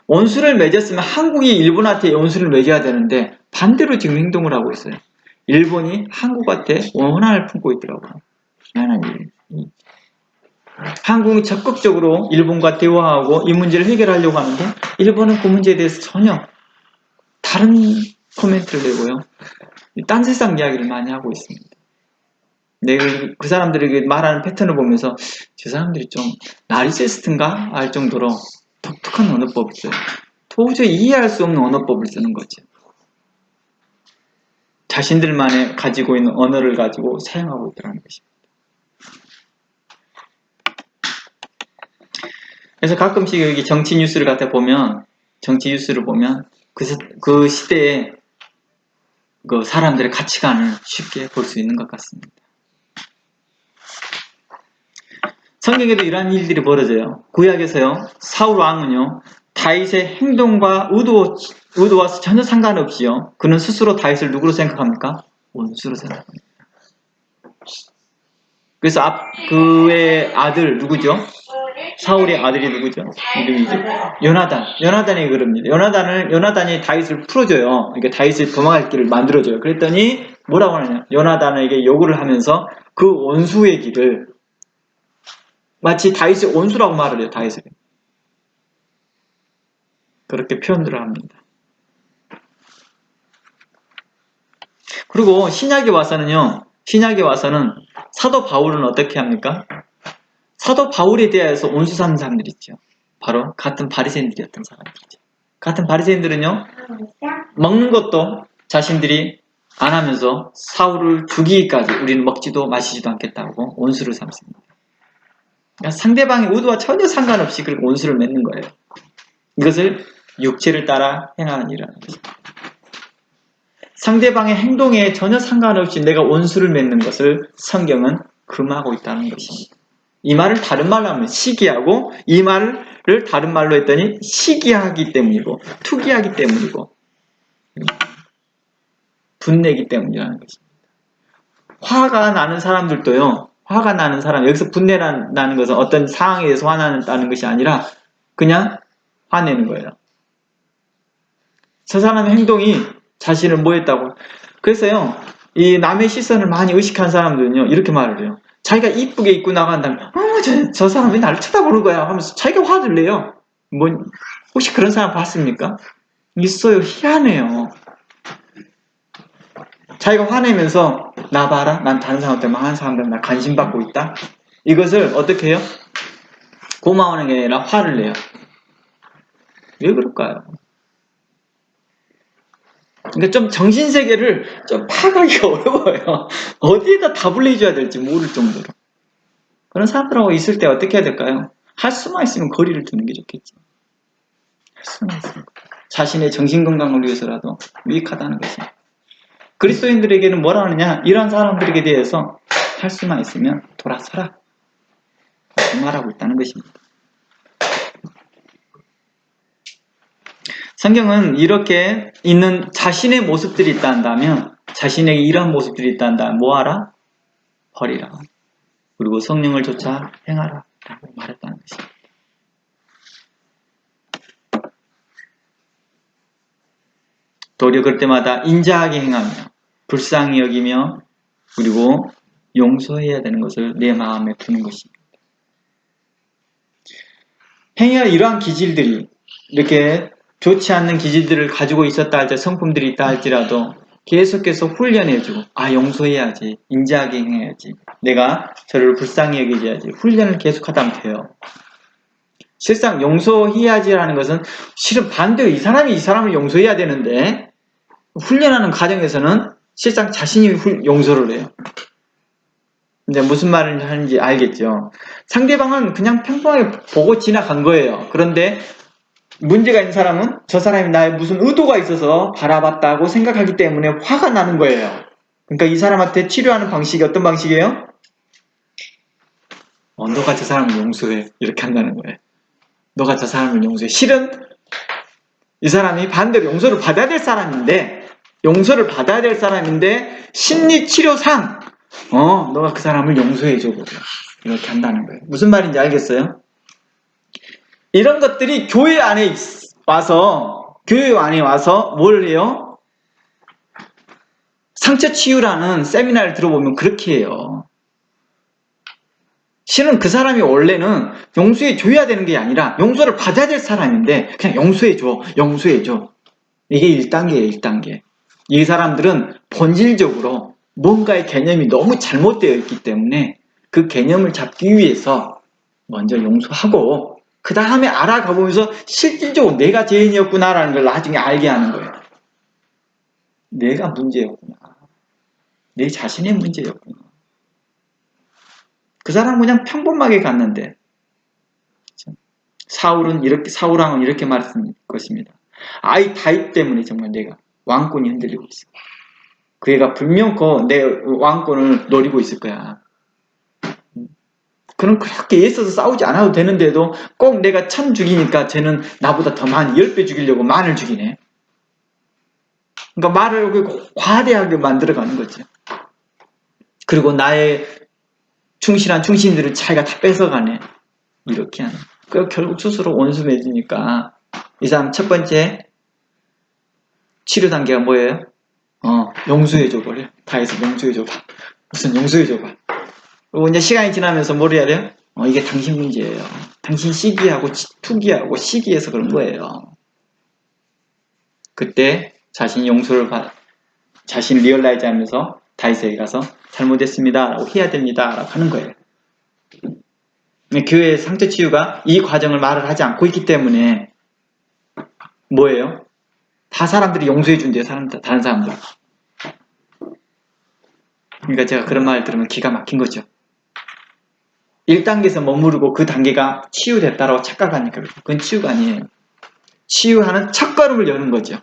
원수를 맺었으면 한국이 일본한테 원수를 맺어야 되는데 반대로 지금 행동을 하고 있어요. 일본이 한국한테 원한을 품고 있더라고요. 희한한 일이에요. 한국이 적극적으로 일본과 대화하고 이 문제를 해결하려고 하는데 일본은 그 문제에 대해서 전혀 다른 코멘트를 내고요. 딴 세상 이야기를 많이 하고 있습니다. 내가 그 사람들에게 말하는 패턴을 보면서 저 사람들이 좀 나르시스트인가 할 정도로 독특한 언어법을 써요. 도저히 이해할 수 없는 언어법을 쓰는 거죠. 자신들만의 가지고 있는 언어를 가지고 사용하고 있다는 것입니다. 그래서 가끔씩 여기 정치 뉴스를 갖다 보면 정치 뉴스를 보면 그 시대에 그 사람들의 가치관을 쉽게 볼 수 있는 것 같습니다. 성경에도 이러한 일들이 벌어져요. 구약에서요, 사울 왕은요, 다윗의 행동과 의도와 전혀 상관없이요, 그는 스스로 다윗을 누구로 생각합니까? 원수로 생각합니다. 그래서 그의 아들 누구죠? 사울의 아들이 누구죠? 이름이죠. 요나단이 그럽니다. 요나단이 다윗을 풀어줘요. 그러니까 다윗이 도망갈 길을 만들어줘요. 그랬더니 뭐라고 하느냐? 요나단에게 요구를 하면서 그 원수의 길을 마치 다윗의 원수라고 말을 해요. 다윗을. 그렇게 표현들을 합니다. 그리고 신약에 와서는 사도 바울은 어떻게 합니까? 사도 바울에 대해서 원수 삼는 사람들이 있죠. 바로 같은 바리새인들이었던 사람들이죠. 같은 바리새인들은요, 먹는 것도 자신들이 안 하면서 사울을 죽이기까지 우리는 먹지도 마시지도 않겠다고 원수를 삼습니다. 그러니까 상대방의 의도와 전혀 상관없이 그렇게 원수를 맺는 거예요. 이것을 육체를 따라 행하는 일이라는 것입니다. 상대방의 행동에 전혀 상관없이 내가 원수를 맺는 것을 성경은 금하고 있다는 것입니다. 이 말을 다른 말로 하면 시기하고, 이 말을 다른 말로 했더니 시기하기 때문이고 투기하기 때문이고 분내기 때문이라는 것입니다. 화가 나는 사람들도요, 화가 나는 사람, 여기서 분내라는 것은 어떤 상황에 대해서 화나는 것이 아니라 그냥 화내는 거예요. 저 사람의 행동이 자신을 뭐 했다고. 그래서요, 이 남의 시선을 많이 의식한 사람들은요, 이렇게 말을 해요. 자기가 이쁘게 입고 나간다면, 저 사람 왜 나를 쳐다보는 거야? 하면서 자기가 화를 내요. 혹시 그런 사람 봤습니까? 있어요. 희한해요. 자기가 화내면서, 나 봐라. 난 다른 사람한테 많은 사람들 나 관심 받고 있다. 이것을 어떻게 해요? 고마워하는 게 아니라 화를 내요. 왜 그럴까요? 그러니까 좀 정신세계를 좀 파악하기가 어려워요. 어디에다 답을 내줘야 될지 모를 정도로. 그런 사람들하고 있을 때 어떻게 해야 될까요? 할 수만 있으면 거리를 두는 게 좋겠죠. 할 수만 있으면. 자신의 정신건강을 위해서라도 유익하다는 것입니다. 그리스도인들에게는 뭐라 하느냐? 이런 사람들에게 대해서 할 수만 있으면 돌아서라. 그 말하고 있다는 것입니다. 성경은 이렇게 있는 자신의 모습들이 있다 한다면, 자신에게 이러한 모습들이 있다 한다면 뭐하라? 버리라. 그리고 성령을 쫓아 행하라 라고 말했다는 것입니다. 도리어 그럴 때마다 인자하게 행하며 불쌍히 여기며 그리고 용서해야 되는 것을 내 마음에 두는 것입니다. 행해야 이러한 기질들이 이렇게 좋지 않는 기질들을 가지고 있었다 할지 성품들이 있다 할지라도 계속해서 훈련해주고 용서해야지, 인자하게 행해야지, 내가 저를 불쌍히 여기야지 훈련을 계속하다 보면 돼요. 실상 용서해야지라는 것은 실은 반대로 이 사람을 용서해야 되는데 훈련하는 과정에서는 실상 자신이 용서를 해요. 근데 무슨 말을 하는지 알겠죠? 상대방은 그냥 평범하게 보고 지나간 거예요. 그런데 문제가 있는 사람은 저 사람이 나의 무슨 의도가 있어서 바라봤다고 생각하기 때문에 화가 나는 거예요. 그러니까 이 사람한테 치료하는 방식이 어떤 방식이에요? 너가 저 사람을 용서해. 이렇게 한다는 거예요. 너가 저 사람을 용서해. 실은 이 사람이 반대로 용서를 받아야 될 사람인데 심리치료상 너가 그 사람을 용서해줘. 이렇게 한다는 거예요. 무슨 말인지 알겠어요? 이런 것들이 교회 안에 와서 뭘 해요? 상처 치유라는 세미나를 들어보면 그렇게 해요. 실은 그 사람이 원래는 용서해줘야 되는 게 아니라 용서를 받아야 될 사람인데 그냥 용서해줘. 이게 1단계예요. 1단계. 이 사람들은 본질적으로 뭔가의 개념이 너무 잘못되어 있기 때문에 그 개념을 잡기 위해서 먼저 용서하고 그 다음에 알아가보면서 실질적으로 내가 죄인이었구나라는 걸 나중에 알게 하는 거예요. 내가 문제였구나. 내 자신의 문제였구나. 그 사람은 그냥 평범하게 갔는데 사울왕은 이렇게 말했을 것입니다. 아이 다윗 때문에 정말 내가 왕권이 흔들리고 있어. 그 애가 분명 내 왕권을 노리고 있을 거야. 그럼 그렇게 애써서 싸우지 않아도 되는데도 꼭 내가 1000 죽이니까 쟤는 나보다 더 많이 10배 죽이려고 만을 죽이네. 그러니까 말을 과대하게 만들어가는 거죠. 그리고 나의 충실한 충신들을 자기가 다 뺏어가네. 이렇게 하는. 그 결국 스스로 원수 맺으니까 이 사람 첫 번째 치료 단계가 뭐예요? 용서해줘버려. 다 해서 용서해줘봐. 무슨 용서해줘봐. 그리고 이제 시간이 지나면서 뭘 해야 돼요? 이게 당신 문제예요. 당신 시기하고 투기하고 시기해서 그런 거예요. 그때 자신이 자신을 리얼라이즈 하면서 다윗에게 가서 잘못했습니다 라고 해야 됩니다 라고 하는 거예요. 교회의 상처 치유가 이 과정을 말을 하지 않고 있기 때문에 뭐예요? 다 사람들이 용서해 준대요. 다른 사람들. 그러니까 제가 그런 말을 들으면 기가 막힌 거죠. 1단계에서 머무르고 그 단계가 치유됐다라고 착각하니까 그건 치유가 아니에요. 치유하는 첫걸음을 여는 거죠.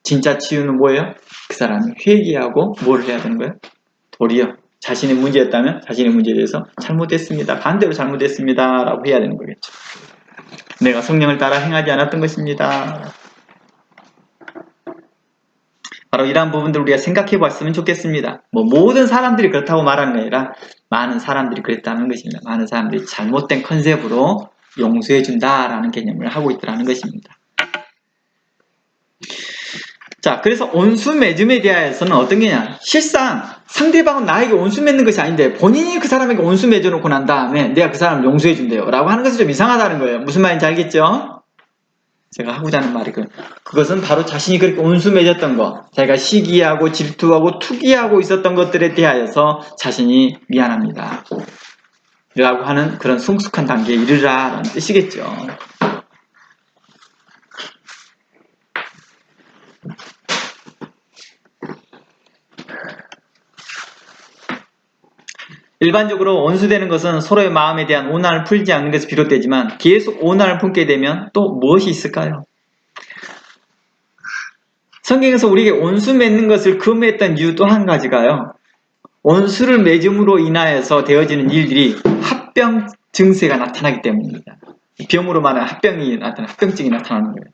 진짜 치유는 뭐예요? 그 사람이 회개하고 뭘 해야 되는 거예요? 도리어 자신의 문제였다면 자신의 문제에 대해서 잘못했습니다. 반대로 잘못했습니다 라고 해야 되는 거겠죠. 내가 성령을 따라 행하지 않았던 것입니다. 바로 이러한 부분들 우리가 생각해 봤으면 좋겠습니다. 뭐 모든 사람들이 그렇다고 말하는 게 아니라 많은 사람들이 그랬다는 것입니다. 많은 사람들이 잘못된 컨셉으로 용서해 준다라는 개념을 하고 있다는 것입니다. 자, 그래서 온수 맺음에 대하여서는 어떤 게냐? 실상 상대방은 나에게 온수 맺는 것이 아닌데 본인이 그 사람에게 온수 맺어놓고 난 다음에 내가 그 사람을 용서해 준대요 라고 하는 것이 좀 이상하다는 거예요. 무슨 말인지 알겠죠? 제가 하고자 하는 말이 그것은 바로 자신이 그렇게 온수 맺었던 것, 자기가 시기하고 질투하고 투기하고 있었던 것들에 대하여서 자신이 미안합니다 라고 하는 그런 성숙한 단계에 이르라 라는 뜻이겠죠. 일반적으로 온수되는 것은 서로의 마음에 대한 오난을 풀지 않는 것에서 비롯되지만 계속 오난을 품게 되면 또 무엇이 있을까요? 성경에서 우리에게 온수 맺는 것을 금했던 이유 또 한 가지가요. 온수를 맺음으로 인하여서 되어지는 일들이 합병 증세가 나타나기 때문입니다. 병으로 말하는 합병증이 나타나는 거예요.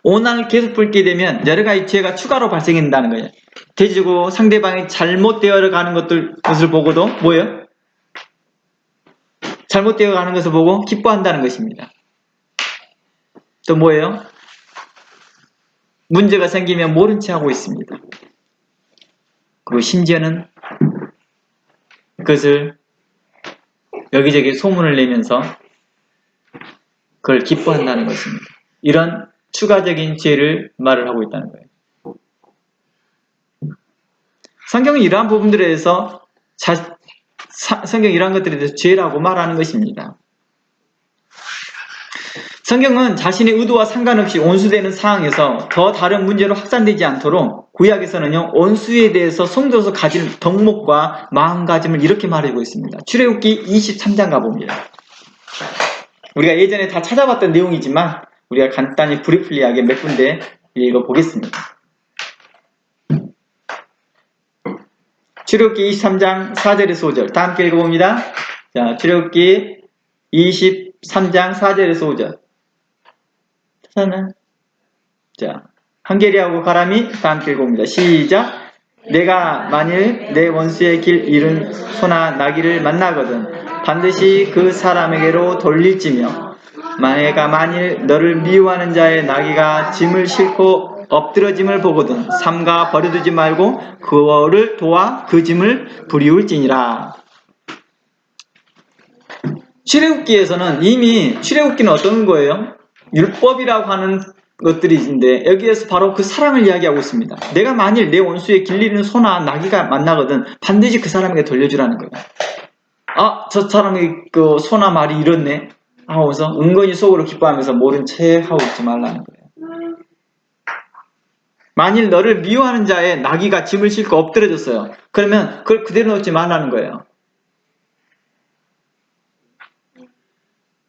오난을 계속 풀게 되면 여러 가지 죄가 추가로 발생한다는 거예요. 대지고 상대방이 잘못되어 가는 것을 보고도 뭐예요? 잘못되어 가는 것을 보고 기뻐한다는 것입니다. 또 뭐예요? 문제가 생기면 모른 채 하고 있습니다. 그리고 심지어는 그것을 여기저기 소문을 내면서 그걸 기뻐한다는 것입니다. 이런 추가적인 죄를 말을 하고 있다는 거예요. 성경은 이러한 부분들에 대해서 성경 이러한 것들에 대해서 죄라고 말하는 것입니다. 성경은 자신의 의도와 상관없이 온수되는 상황에서 더 다른 문제로 확산되지 않도록 구약에서는요, 온수에 대해서 성도로서 가진 덕목과 마음가짐을 이렇게 말하고 있습니다. 출애굽기 23장 가봅니다. 우리가 예전에 다 찾아봤던 내용이지만 우리가 간단히 브리플리하게 몇 군데 읽어보겠습니다. 출애굽기 23장 4절에서 5절 다 함께 읽어봅니다. 자, 출애굽기 23장 4절에서 5절 찾았나요? 자, 한계리하고 가람이 다 함께 읽어봅니다. 시작! 내가 만일 내 원수의 길 잃은 소나 나귀를 만나거든 반드시 그 사람에게로 돌릴지며 내가 만일 너를 미워하는 자의 나귀가 짐을 싣고 엎드러짐을 보거든 삼가 버려두지 말고 그를 도와 그 짐을 부리울지니라. 출애굽기에서는 이미 출애굽기는 어떤 거예요? 율법이라고 하는 것들이 있는데 여기에서 바로 그 사랑을 이야기하고 있습니다. 내가 만일 내 원수의 길리는 소나 나귀가 만나거든 반드시 그 사람에게 돌려주라는 거예요. 아, 저 사람이 그 소나 말이 이렇네 하고서 은근히 속으로 기뻐하면서 모른 체 하고 있지 말라는 거예요. 만일 너를 미워하는 자의 나귀가 짐을 싣고 엎드려졌어요. 그러면 그걸 그대로 놓지 말라는 거예요.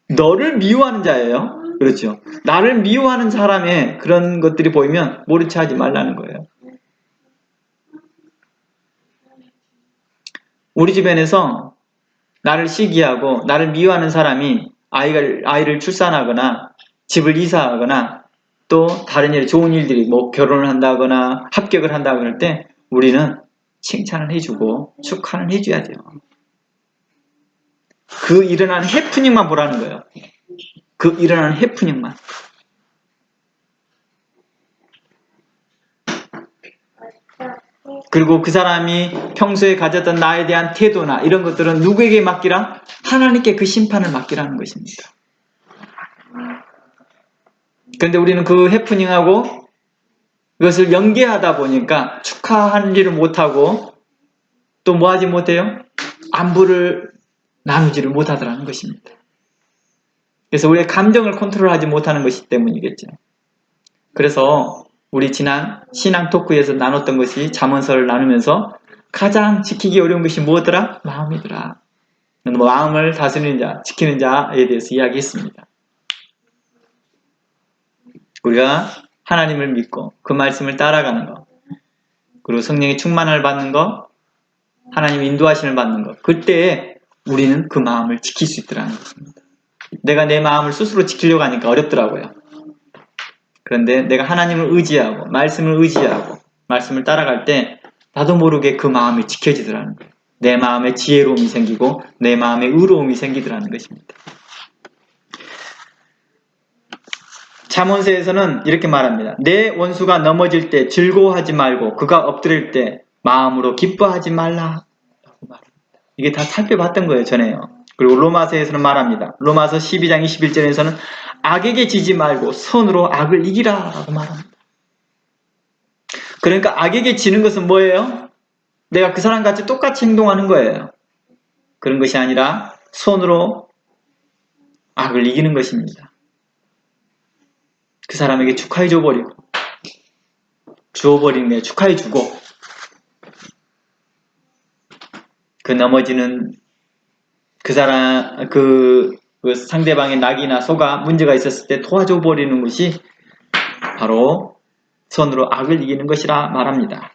너를 미워하는 자예요. 그렇죠. 나를 미워하는 사람의 그런 것들이 보이면 모른 체 하지 말라는 거예요. 우리 주변에서 나를 시기하고 나를 미워하는 사람이 아이를 출산하거나 집을 이사하거나 또 다른 일, 좋은 일들이 뭐 결혼을 한다거나 합격을 한다고 할 때 우리는 칭찬을 해주고 축하를 해줘야 돼요. 그 일어나는 해프닝만 보라는 거예요. 그 일어나는 해프닝만. 그리고 그 사람이 평소에 가졌던 나에 대한 태도나 이런 것들은 누구에게 맡기라? 하나님께 그 심판을 맡기라는 것입니다. 그런데 우리는 그 해프닝하고 그것을 연계하다 보니까 축하하지를 못하고 또 뭐 하지 못해요? 안부를 나누지를 못하더라는 것입니다. 그래서 우리의 감정을 컨트롤하지 못하는 것이 때문이겠죠. 그래서 우리 지난 신앙 토크에서 나눴던 것이 잠언서를 나누면서 가장 지키기 어려운 것이 뭐더라? 마음이더라. 마음을 다스리는 자, 지키는 자에 대해서 이야기했습니다. 우리가 하나님을 믿고 그 말씀을 따라가는 것, 그리고 성령의 충만을 받는 것, 하나님의 인도하심을 받는 것, 그때에 우리는 그 마음을 지킬 수 있더라는 것입니다. 내가 내 마음을 스스로 지키려고 하니까 어렵더라고요. 그런데 내가 하나님을 의지하고 말씀을 의지하고 말씀을 따라갈 때 나도 모르게 그 마음이 지켜지더라는 거예요. 내 마음에 지혜로움이 생기고 내 마음에 의로움이 생기더라는 것입니다. 잠언서에서는 이렇게 말합니다. 내 원수가 넘어질 때 즐거워하지 말고 그가 엎드릴 때 마음으로 기뻐하지 말라. 이게 다 살펴봤던 거예요, 전에요. 그리고 로마서에서는 말합니다. 로마서 12장 21절에서는 악에게 지지 말고 선으로 악을 이기라 라고 말합니다. 그러니까 악에게 지는 것은 뭐예요? 내가 그 사람같이 똑같이 행동하는 거예요. 그런 것이 아니라 손으로 악을 이기는 것입니다. 그 사람에게 축하해 줘버리고 주어버리는 게 축하해 주고 그 넘어지는 그 사람 그 상대방의 낙이나 소가 문제가 있었을 때 도와줘 버리는 것이 바로 손으로 악을 이기는 것이라 말합니다.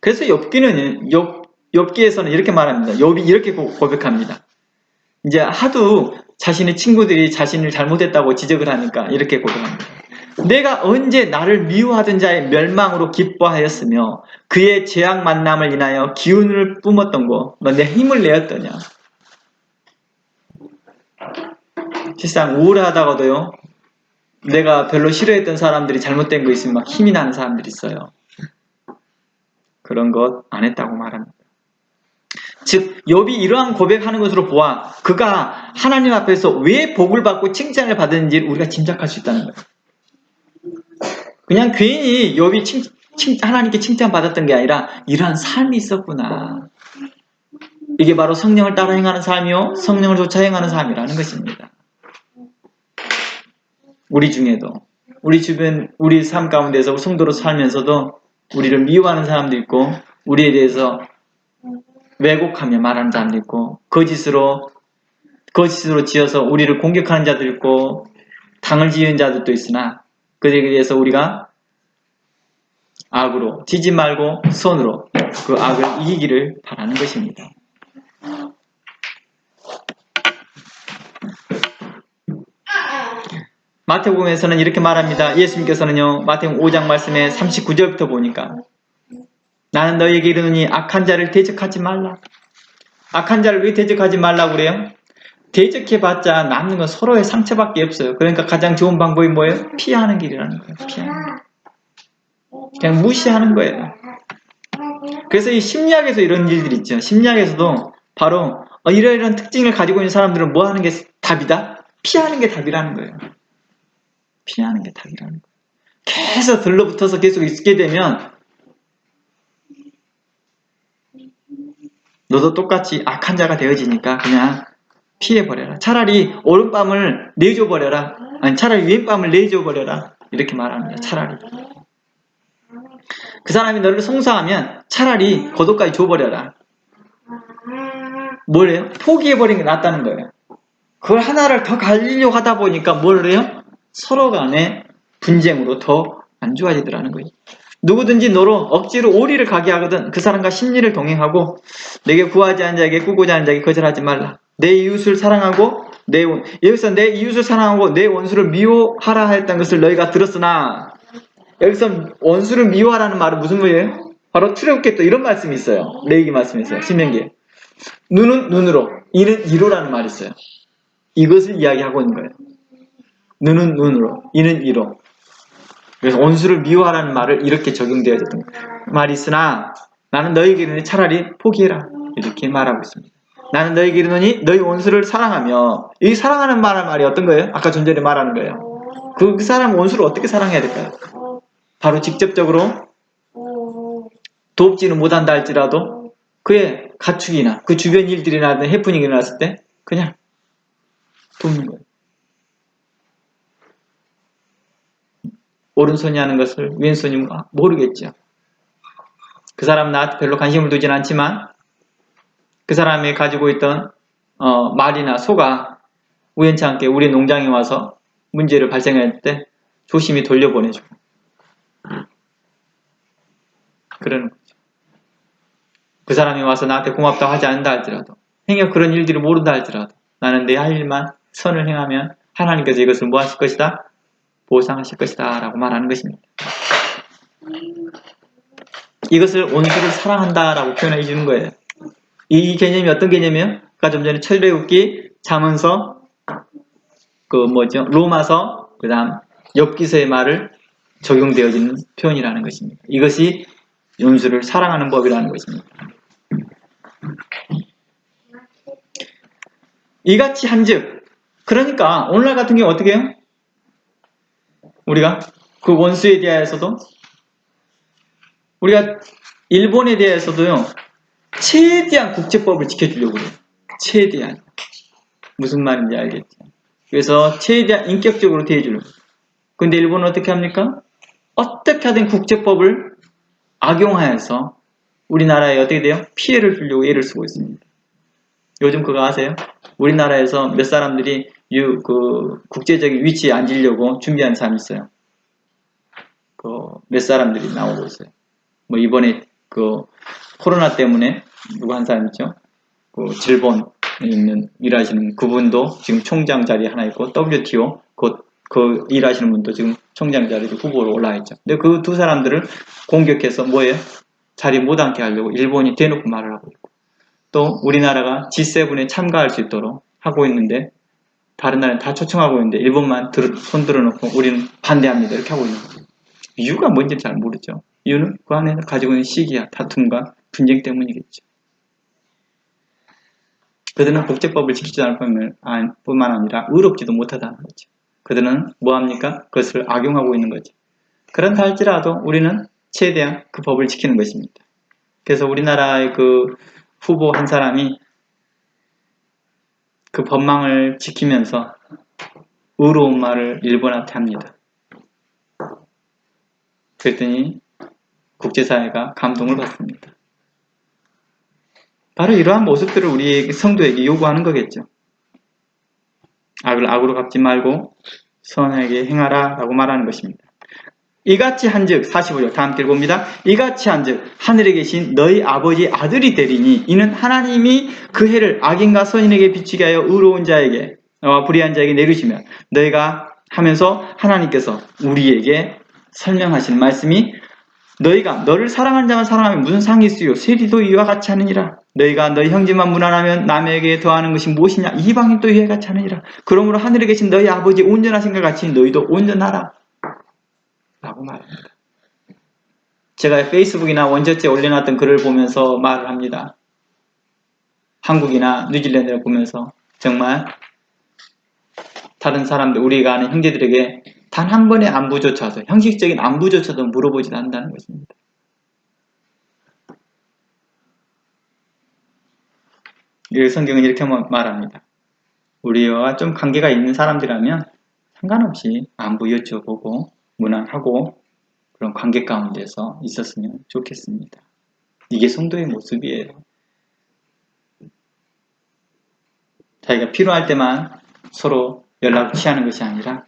그래서 욥기에서는 이렇게 말합니다. 욥이 이렇게 고백합니다. 이제 하도 자신의 친구들이 자신을 잘못했다고 지적을 하니까 이렇게 고백합니다. 내가 언제 나를 미워하던 자의 멸망으로 기뻐하였으며 그의 재앙 만남을 인하여 기운을 뿜었던 너 내 힘을 내었더냐. 실상 우울하다가도요, 내가 별로 싫어했던 사람들이 잘못된 거 있으면 막 힘이 나는 사람들이 있어요. 그런 것 안 했다고 말합니다. 즉 욥이 이러한 고백하는 것으로 보아 그가 하나님 앞에서 왜 복을 받고 칭찬을 받았는지 우리가 짐작할 수 있다는 거예요. 그냥 괜히 욥이 하나님께 칭찬받았던 게 아니라 이러한 삶이 있었구나. 이게 바로 성령을 따라 행하는 삶이요 성령을 쫓아 행하는 삶이라는 것입니다. 우리 중에도 우리 주변 우리 삶 가운데서 성도로 살면서도 우리를 미워하는 사람도 있고 우리에 대해서 왜곡하며 말하는 사람도 있고 거짓으로 지어서 우리를 공격하는 자도 있고 당을 지은 자들도 있으나 그들에 대해서 우리가 악으로 지지 말고 손으로 그 악을 이기기를 바라는 것입니다. 마태복음에서는 이렇게 말합니다. 예수님께서는요 마태복음 5장 말씀에 39절부터 보니까 나는 너희에게 이르노니 악한 자를 대적하지 말라. 악한 자를 왜 대적하지 말라고 그래요? 대적해봤자 남는 건 서로의 상처밖에 없어요. 그러니까 가장 좋은 방법이 뭐예요? 피하는 길이라는 거예요. 피하는 길. 그냥 무시하는 거예요. 그래서 이 심리학에서 이런 일들이 있죠. 심리학에서도 바로 이러이러한 특징을 가지고 있는 사람들은 뭐 하는 게 답이다? 피하는 게 답이라는 거예요. 피하는 게 답이라는 거예요. 계속 들러붙어서 계속 있게 되면 너도 똑같이 악한 자가 되어지니까 그냥 피해버려라. 차라리 오른밤을 내줘버려라. 아니 차라리 왼밤을 내줘버려라. 이렇게 말합니다. 차라리. 그 사람이 너를 송사하면 차라리 고독까지 줘버려라. 뭐래요? 포기해버리는 게 낫다는 거예요. 그걸 하나를 더 갈리려고 하다 보니까 뭘 해요? 서로 간의 분쟁으로 더 안 좋아지더라는 거예요. 누구든지 너로 억지로 오리를 가게 하거든 그 사람과 심리를 동행하고 내게 구하지 않은 자에게 꾸고자 하는 자에게 거절하지 말라. 내 이웃을 사랑하고 여기서 내 이웃을 사랑하고 내 원수를 미워하라 했던 것을 너희가 들었으나 여기서 원수를 미워하라는 말은 무슨 말이에요? 바로 출애굽기 또 이런 말씀이 있어요. 레위기 말씀이 있어요. 신명기에 눈은 눈으로 이는 이로라는 말이 있어요. 이것을 이야기하고 있는 거예요. 눈은 눈으로 이는 이로. 그래서 원수를 미워하라는 말을 이렇게 적용되어졌던 말이 있으나 나는 너희에게 이르노니 차라리 포기해라. 이렇게 말하고 있습니다. 나는 너희에게 이르노니 너희 원수를 사랑하며 이 사랑하는 말이 어떤 거예요? 아까 좀 전에 말하는 거예요. 그 사람 원수를 어떻게 사랑해야 될까요? 바로 직접적으로 돕지는 못한다 할지라도 그의 가축이나 그 주변 일들이나 해프닝이 일어났을 때 그냥 돕는 거예요. 오른손이 하는 것을 왼손이 모르겠죠. 그 사람은 나한테 별로 관심을 두진 않지만 그 사람이 가지고 있던 말이나 소가 우연치 않게 우리 농장에 와서 문제를 발생할 때 조심히 돌려보내주고 그러는 거죠. 그 사람이 와서 나한테 고맙다고 하지 않는다 할지라도 행여 그런 일들을 모른다 할지라도 나는 내 할 일만 선을 행하면 하나님께서 이것을 뭐 하실 것이다? 보상하실 것이다 라고 말하는 것입니다. 이것을 원수를 사랑한다 라고 표현해 주는 거예요. 이 개념이 어떤 개념이에요? 아까 좀 전에 철례굽기, 잠언서, 로마서, 그 다음 엽기서의 말을 적용되어지는 표현이라는 것입니다. 이것이 원수를 사랑하는 법이라는 것입니다. 이같이 한즉, 그러니까 오늘날 같은 경우 어떻게 해요? 우리가 그 원수에 대하여서도, 우리가 일본에 대해서도요, 최대한 국제법을 지켜주려고 해요. 최대한. 무슨 말인지 알겠죠? 그래서 최대한 인격적으로 대해주려고. 근데 일본은 어떻게 합니까? 어떻게 하든 국제법을 악용하여서 우리나라에 어떻게 돼요? 피해를 주려고 애를 쓰고 있습니다. 요즘 그거 아세요? 우리나라에서 몇 사람들이 국제적인 위치에 앉으려고 준비한 사람이 있어요. 몇 사람들이 나오고 있어요. 뭐 이번에 코로나 때문에 누구 한 사람 있죠? 질본에 있는 일하시는 그분도 지금 총장 자리에 하나 있고 WTO 그 일하시는 분도 지금 총장 자리도 후보로 올라와 있죠. 근데 그 두 사람들을 공격해서 뭐예요? 자리 못 앉게 하려고 일본이 대놓고 말을 하고 있고, 또 우리나라가 G7에 참가할 수 있도록 하고 있는데 다른 나라는 다 초청하고 있는데 일본만 손 들어놓고 우리는 반대합니다 이렇게 하고 있는 거예요. 이유가 뭔지 잘 모르죠. 이유는 그 안에 가지고 있는 시기와 다툼과 분쟁 때문이겠죠. 그들은 국제법을 지키지 않을 뿐만 아니라 의롭지도 못하다는 거죠. 그들은 뭐합니까? 그것을 악용하고 있는 거죠. 그런다 할지라도 우리는 최대한 그 법을 지키는 것입니다. 그래서 우리나라의 그 후보 한 사람이 그 법망을 지키면서 의로운 말을 일본한테 합니다. 그랬더니 국제사회가 감동을 받습니다. 바로 이러한 모습들을 우리 성도에게 요구하는 거겠죠. 악을 악으로 갚지 말고 선하게 행하라 라고 말하는 것입니다. 이같이 한즉 45절 다 함께 읽어봅니다. 이같이 한즉 하늘에 계신 너희 아버지 아들이 되리니 이는 하나님이 그 해를 악인과 선인에게 비추게 하여 의로운 자에게 불의한 자에게 내리시면 너희가 하면서 하나님께서 우리에게 설명하시는 말씀이 너희가 너를 사랑하는 자만 사랑하면 무슨 상이 있으요 세리도 이와 같이 하느니라. 너희가 너희 형제만 무난하면 남에게 더하는 것이 무엇이냐 이방인도 이와 같이 하느니라. 그러므로 하늘에 계신 너희 아버지 온전하신 것 같이 너희도 온전하라 라고 말합니다. 제가 페이스북이나 원저지에 올려놨던 글을 보면서 말을 합니다. 한국이나 뉴질랜드를 보면서 정말 다른 사람들, 우리가 아는 형제들에게 단 한 번의 안부조차도, 형식적인 안부조차도 물어보지도 않는다는 것입니다. 성경은 이렇게 말합니다. 우리와 좀 관계가 있는 사람들이라면 상관없이 안부 여쭤보고 무난하고 그런 관계 가운데서 있었으면 좋겠습니다. 이게 성도의 모습이에요. 자기가 필요할 때만 서로 연락을 취하는 것이 아니라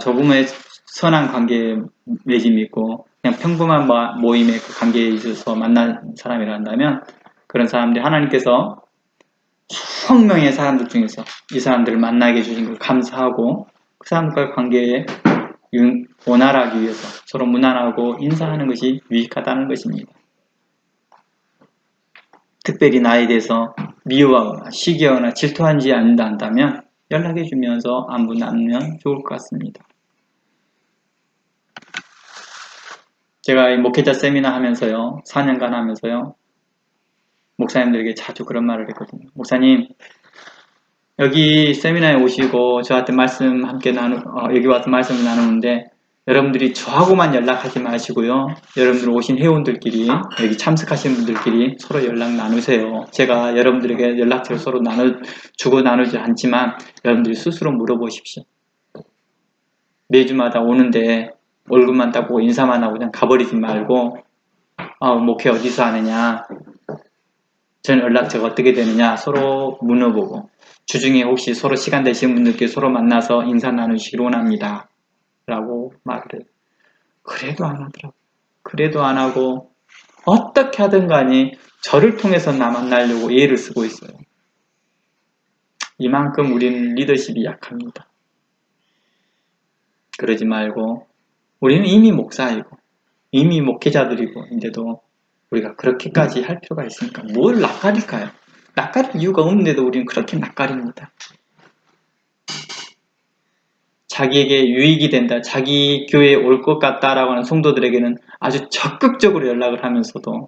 조금의 선한 관계 맺음이 있고 그냥 평범한 모임의 그 관계에 있어서 만난 사람이라 한다면 그런 사람들이 하나님께서 수억 명의 사람들 중에서 이 사람들을 만나게 해주신 걸 감사하고 그 사람과의 관계에 원활하기 위해서 서로 무난하고 인사하는 것이 유익하다는 것입니다. 특별히 나에 대해서 미워하거나 시기하거나 질투하지 않는다 한다면 연락해주면서 안부 나누면 좋을 것 같습니다. 제가 이 목회자 세미나 하면서요, 4년간 하면서요, 목사님들에게 자주 그런 말을 했거든요. 목사님, 여기 세미나에 오시고 저한테 여기 와서 말씀을 나누는데 여러분들이 저하고만 연락하지 마시고요. 여러분들 오신 회원들끼리 여기 참석하신 분들끼리 서로 연락 나누세요. 제가 여러분들에게 연락처를 서로 주고 나누지 않지만 여러분들이 스스로 물어보십시오. 매주마다 오는데 얼굴만 딱 보고 인사만 하고 그냥 가버리지 말고 목회 어디서 하느냐, 전 연락처가 어떻게 되느냐 서로 물어보고 주중에 혹시 서로 시간 되시는 분들끼리 서로 만나서 인사 나누시길 원합니다. 라고 말을 해요. 그래도 안 하더라고요. 그래도 안 하고 어떻게 하든 간에 저를 통해서 나 만나려고 애를 쓰고 있어요. 이만큼 우리는 리더십이 약합니다. 그러지 말고 우리는 이미 목사이고 이미 목회자들이고 인데도 우리가 그렇게까지 할 필요가 있습니까? 뭘 낯가릴까요? 낯가릴 이유가 없는데도 우리는 그렇게 낯가립니다. 자기에게 유익이 된다, 자기 교회에 올 것 같다라고 하는 성도들에게는 아주 적극적으로 연락을 하면서도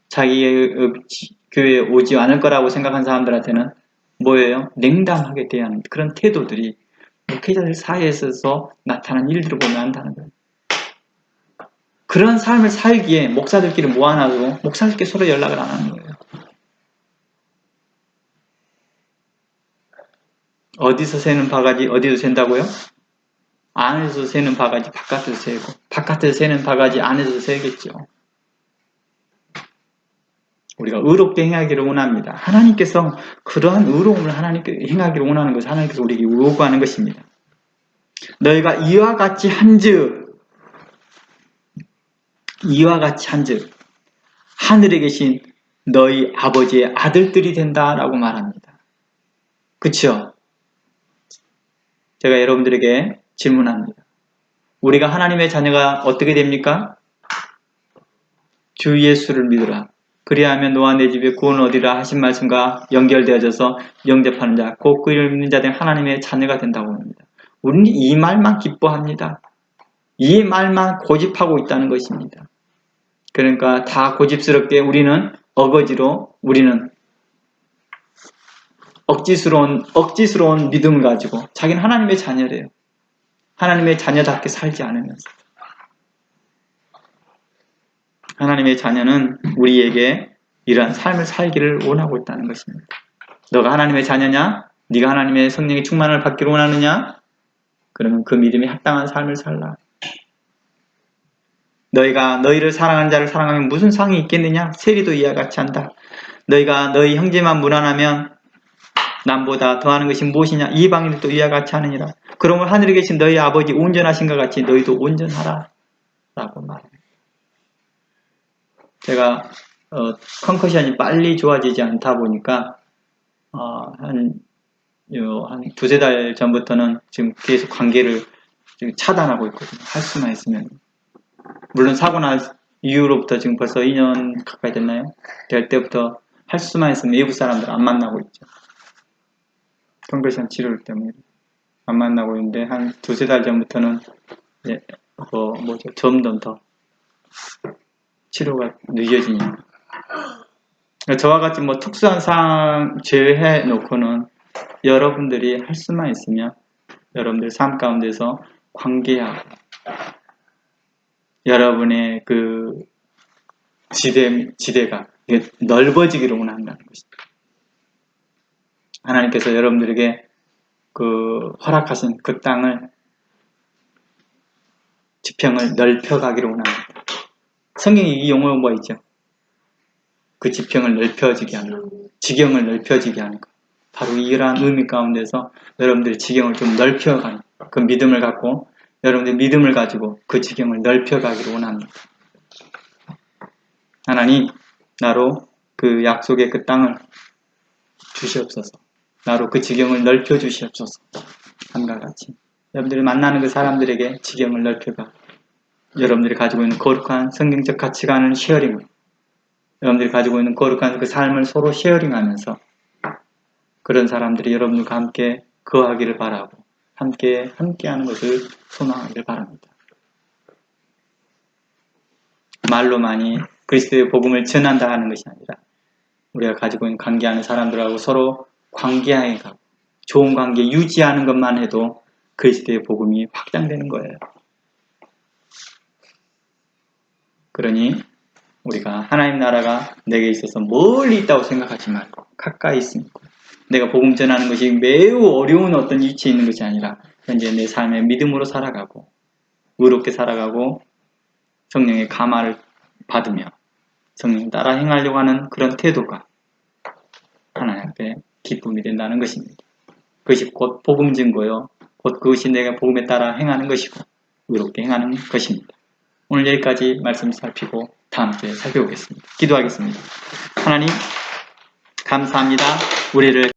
자기의 교회에 오지 않을 거라고 생각한 사람들한테는 뭐예요? 냉담하게 대하는 그런 태도들이 목회자들 사이에서 나타난 일들을 보면 안다는 거예요. 그런 삶을 살기에 목사들끼리 모아놔도 목사들끼리 서로 연락을 안 하는 거예요. 어디서 새는 바가지 어디서 샌다고요? 안에서 새는 바가지 바깥에서 새고 바깥에서 새는 바가지 안에서 새겠죠. 우리가 의롭게 행하기를 원합니다. 하나님께서 그러한 의로움을 하나님께 행하기를 원하는 것을 하나님께서 우리에게 요구하는 것입니다. 너희가 이와 같이 한즉 하늘에 계신 너희 아버지의 아들들이 된다라고 말합니다. 그렇죠? 제가 여러분들에게 질문합니다. 우리가 하나님의 자녀가 어떻게 됩니까? 주 예수를 믿으라. 그리하면 너와 내 집에 구원 얻으리라 하신 말씀과 연결되어져서 영접하는 자, 곧 그를 믿는 자 된 하나님의 자녀가 된다고 합니다. 우리는 이 말만 기뻐합니다. 이 말만 고집하고 있다는 것입니다. 그러니까 다 고집스럽게 우리는 어거지로 우리는 억지스러운 믿음을 가지고 자기는 하나님의 자녀래요. 하나님의 자녀답게 살지 않으면서. 하나님의 자녀는 우리에게 이러한 삶을 살기를 원하고 있다는 것입니다. 너가 하나님의 자녀냐? 네가 하나님의 성령의 충만을 받기를 원하느냐? 그러면 그 믿음에 합당한 삶을 살라. 너희가 너희를 사랑하는 자를 사랑하면 무슨 상이 있겠느냐? 세리도 이와 같이 한다. 너희가 너희 형제만 무난하면 남보다 더하는 것이 무엇이냐? 이방인들도 이와 같이 하느니라. 그러므로 하늘에 계신 너희 아버지 온전하신 것 같이 너희도 온전하라. 라고 말합니다. 제가 컨커션이 빨리 좋아지지 않다 보니까 한 두세 달 전부터는 지금 계속 관계를 지금 차단하고 있거든요. 할 수만 있으면. 물론 사고 난 이후로부터 지금 벌써 2년 가까이 됐나요? 될 때부터 할 수만 있으면 외국 사람들 안 만나고 있죠. 컨커션 치료 때문에 안 만나고 있는데 한 두세 달 전부터는 이제 점점 더 치료가 늦어지니까. 저와 같이 특수한 상황 제외해 놓고는 여러분들이 할 수만 있으면 여러분들 삶 가운데서 관계하고 여러분의 그 지대가 넓어지기를 원한다는 것입니다. 하나님께서 여러분들에게 허락하신 그 땅을 지평을 넓혀가기를 원합니다. 성경에 이 용어가 뭐 있죠? 그 지평을 넓혀지게 하는 것, 지경을 넓혀지게 하는 것. 바로 이러한 의미 가운데서 여러분들의 지경을 좀 넓혀가는 그 믿음을 갖고 여러분들 믿음을 가지고 그 지경을 넓혀가기를 원합니다. 하나님, 나로 그 약속의 그 땅을 주시옵소서. 나로 그 지경을 넓혀 주시옵소서. 함과 같이 여러분들이 만나는 그 사람들에게 지경을 넓혀가 여러분들이 가지고 있는 거룩한 성경적 가치관을 쉐어링, 여러분들이 가지고 있는 거룩한 그 삶을 서로 쉐어링하면서 그런 사람들이 여러분들과 함께 거하기를 바라고 함께하는 것을 소망하기를 바랍니다. 말로만이 그리스도의 복음을 전한다 하는 것이 아니라 우리가 가지고 있는 관계하는 사람들하고 서로 관계하게 가고 좋은 관계 유지하는 것만 해도 그리스도의 복음이 확장되는 거예요. 그러니 우리가 하나님 나라가 내게 있어서 멀리 있다고 생각하지 말고 가까이 있습니다. 내가 복음 전하는 것이 매우 어려운 어떤 위치에 있는 것이 아니라 현재 내 삶의 믿음으로 살아가고 의롭게 살아가고 성령의 감화를 받으며 성령 따라 행하려고 하는 그런 태도가 하나님 앞에 기쁨이 된다는 것입니다. 그것이 곧 복음 증거요. 곧 그것이 내가 복음에 따라 행하는 것이고 의롭게 행하는 것입니다. 오늘 여기까지 말씀 살피고 다음 주에 살펴보겠습니다. 기도하겠습니다. 하나님 감사합니다. 우리를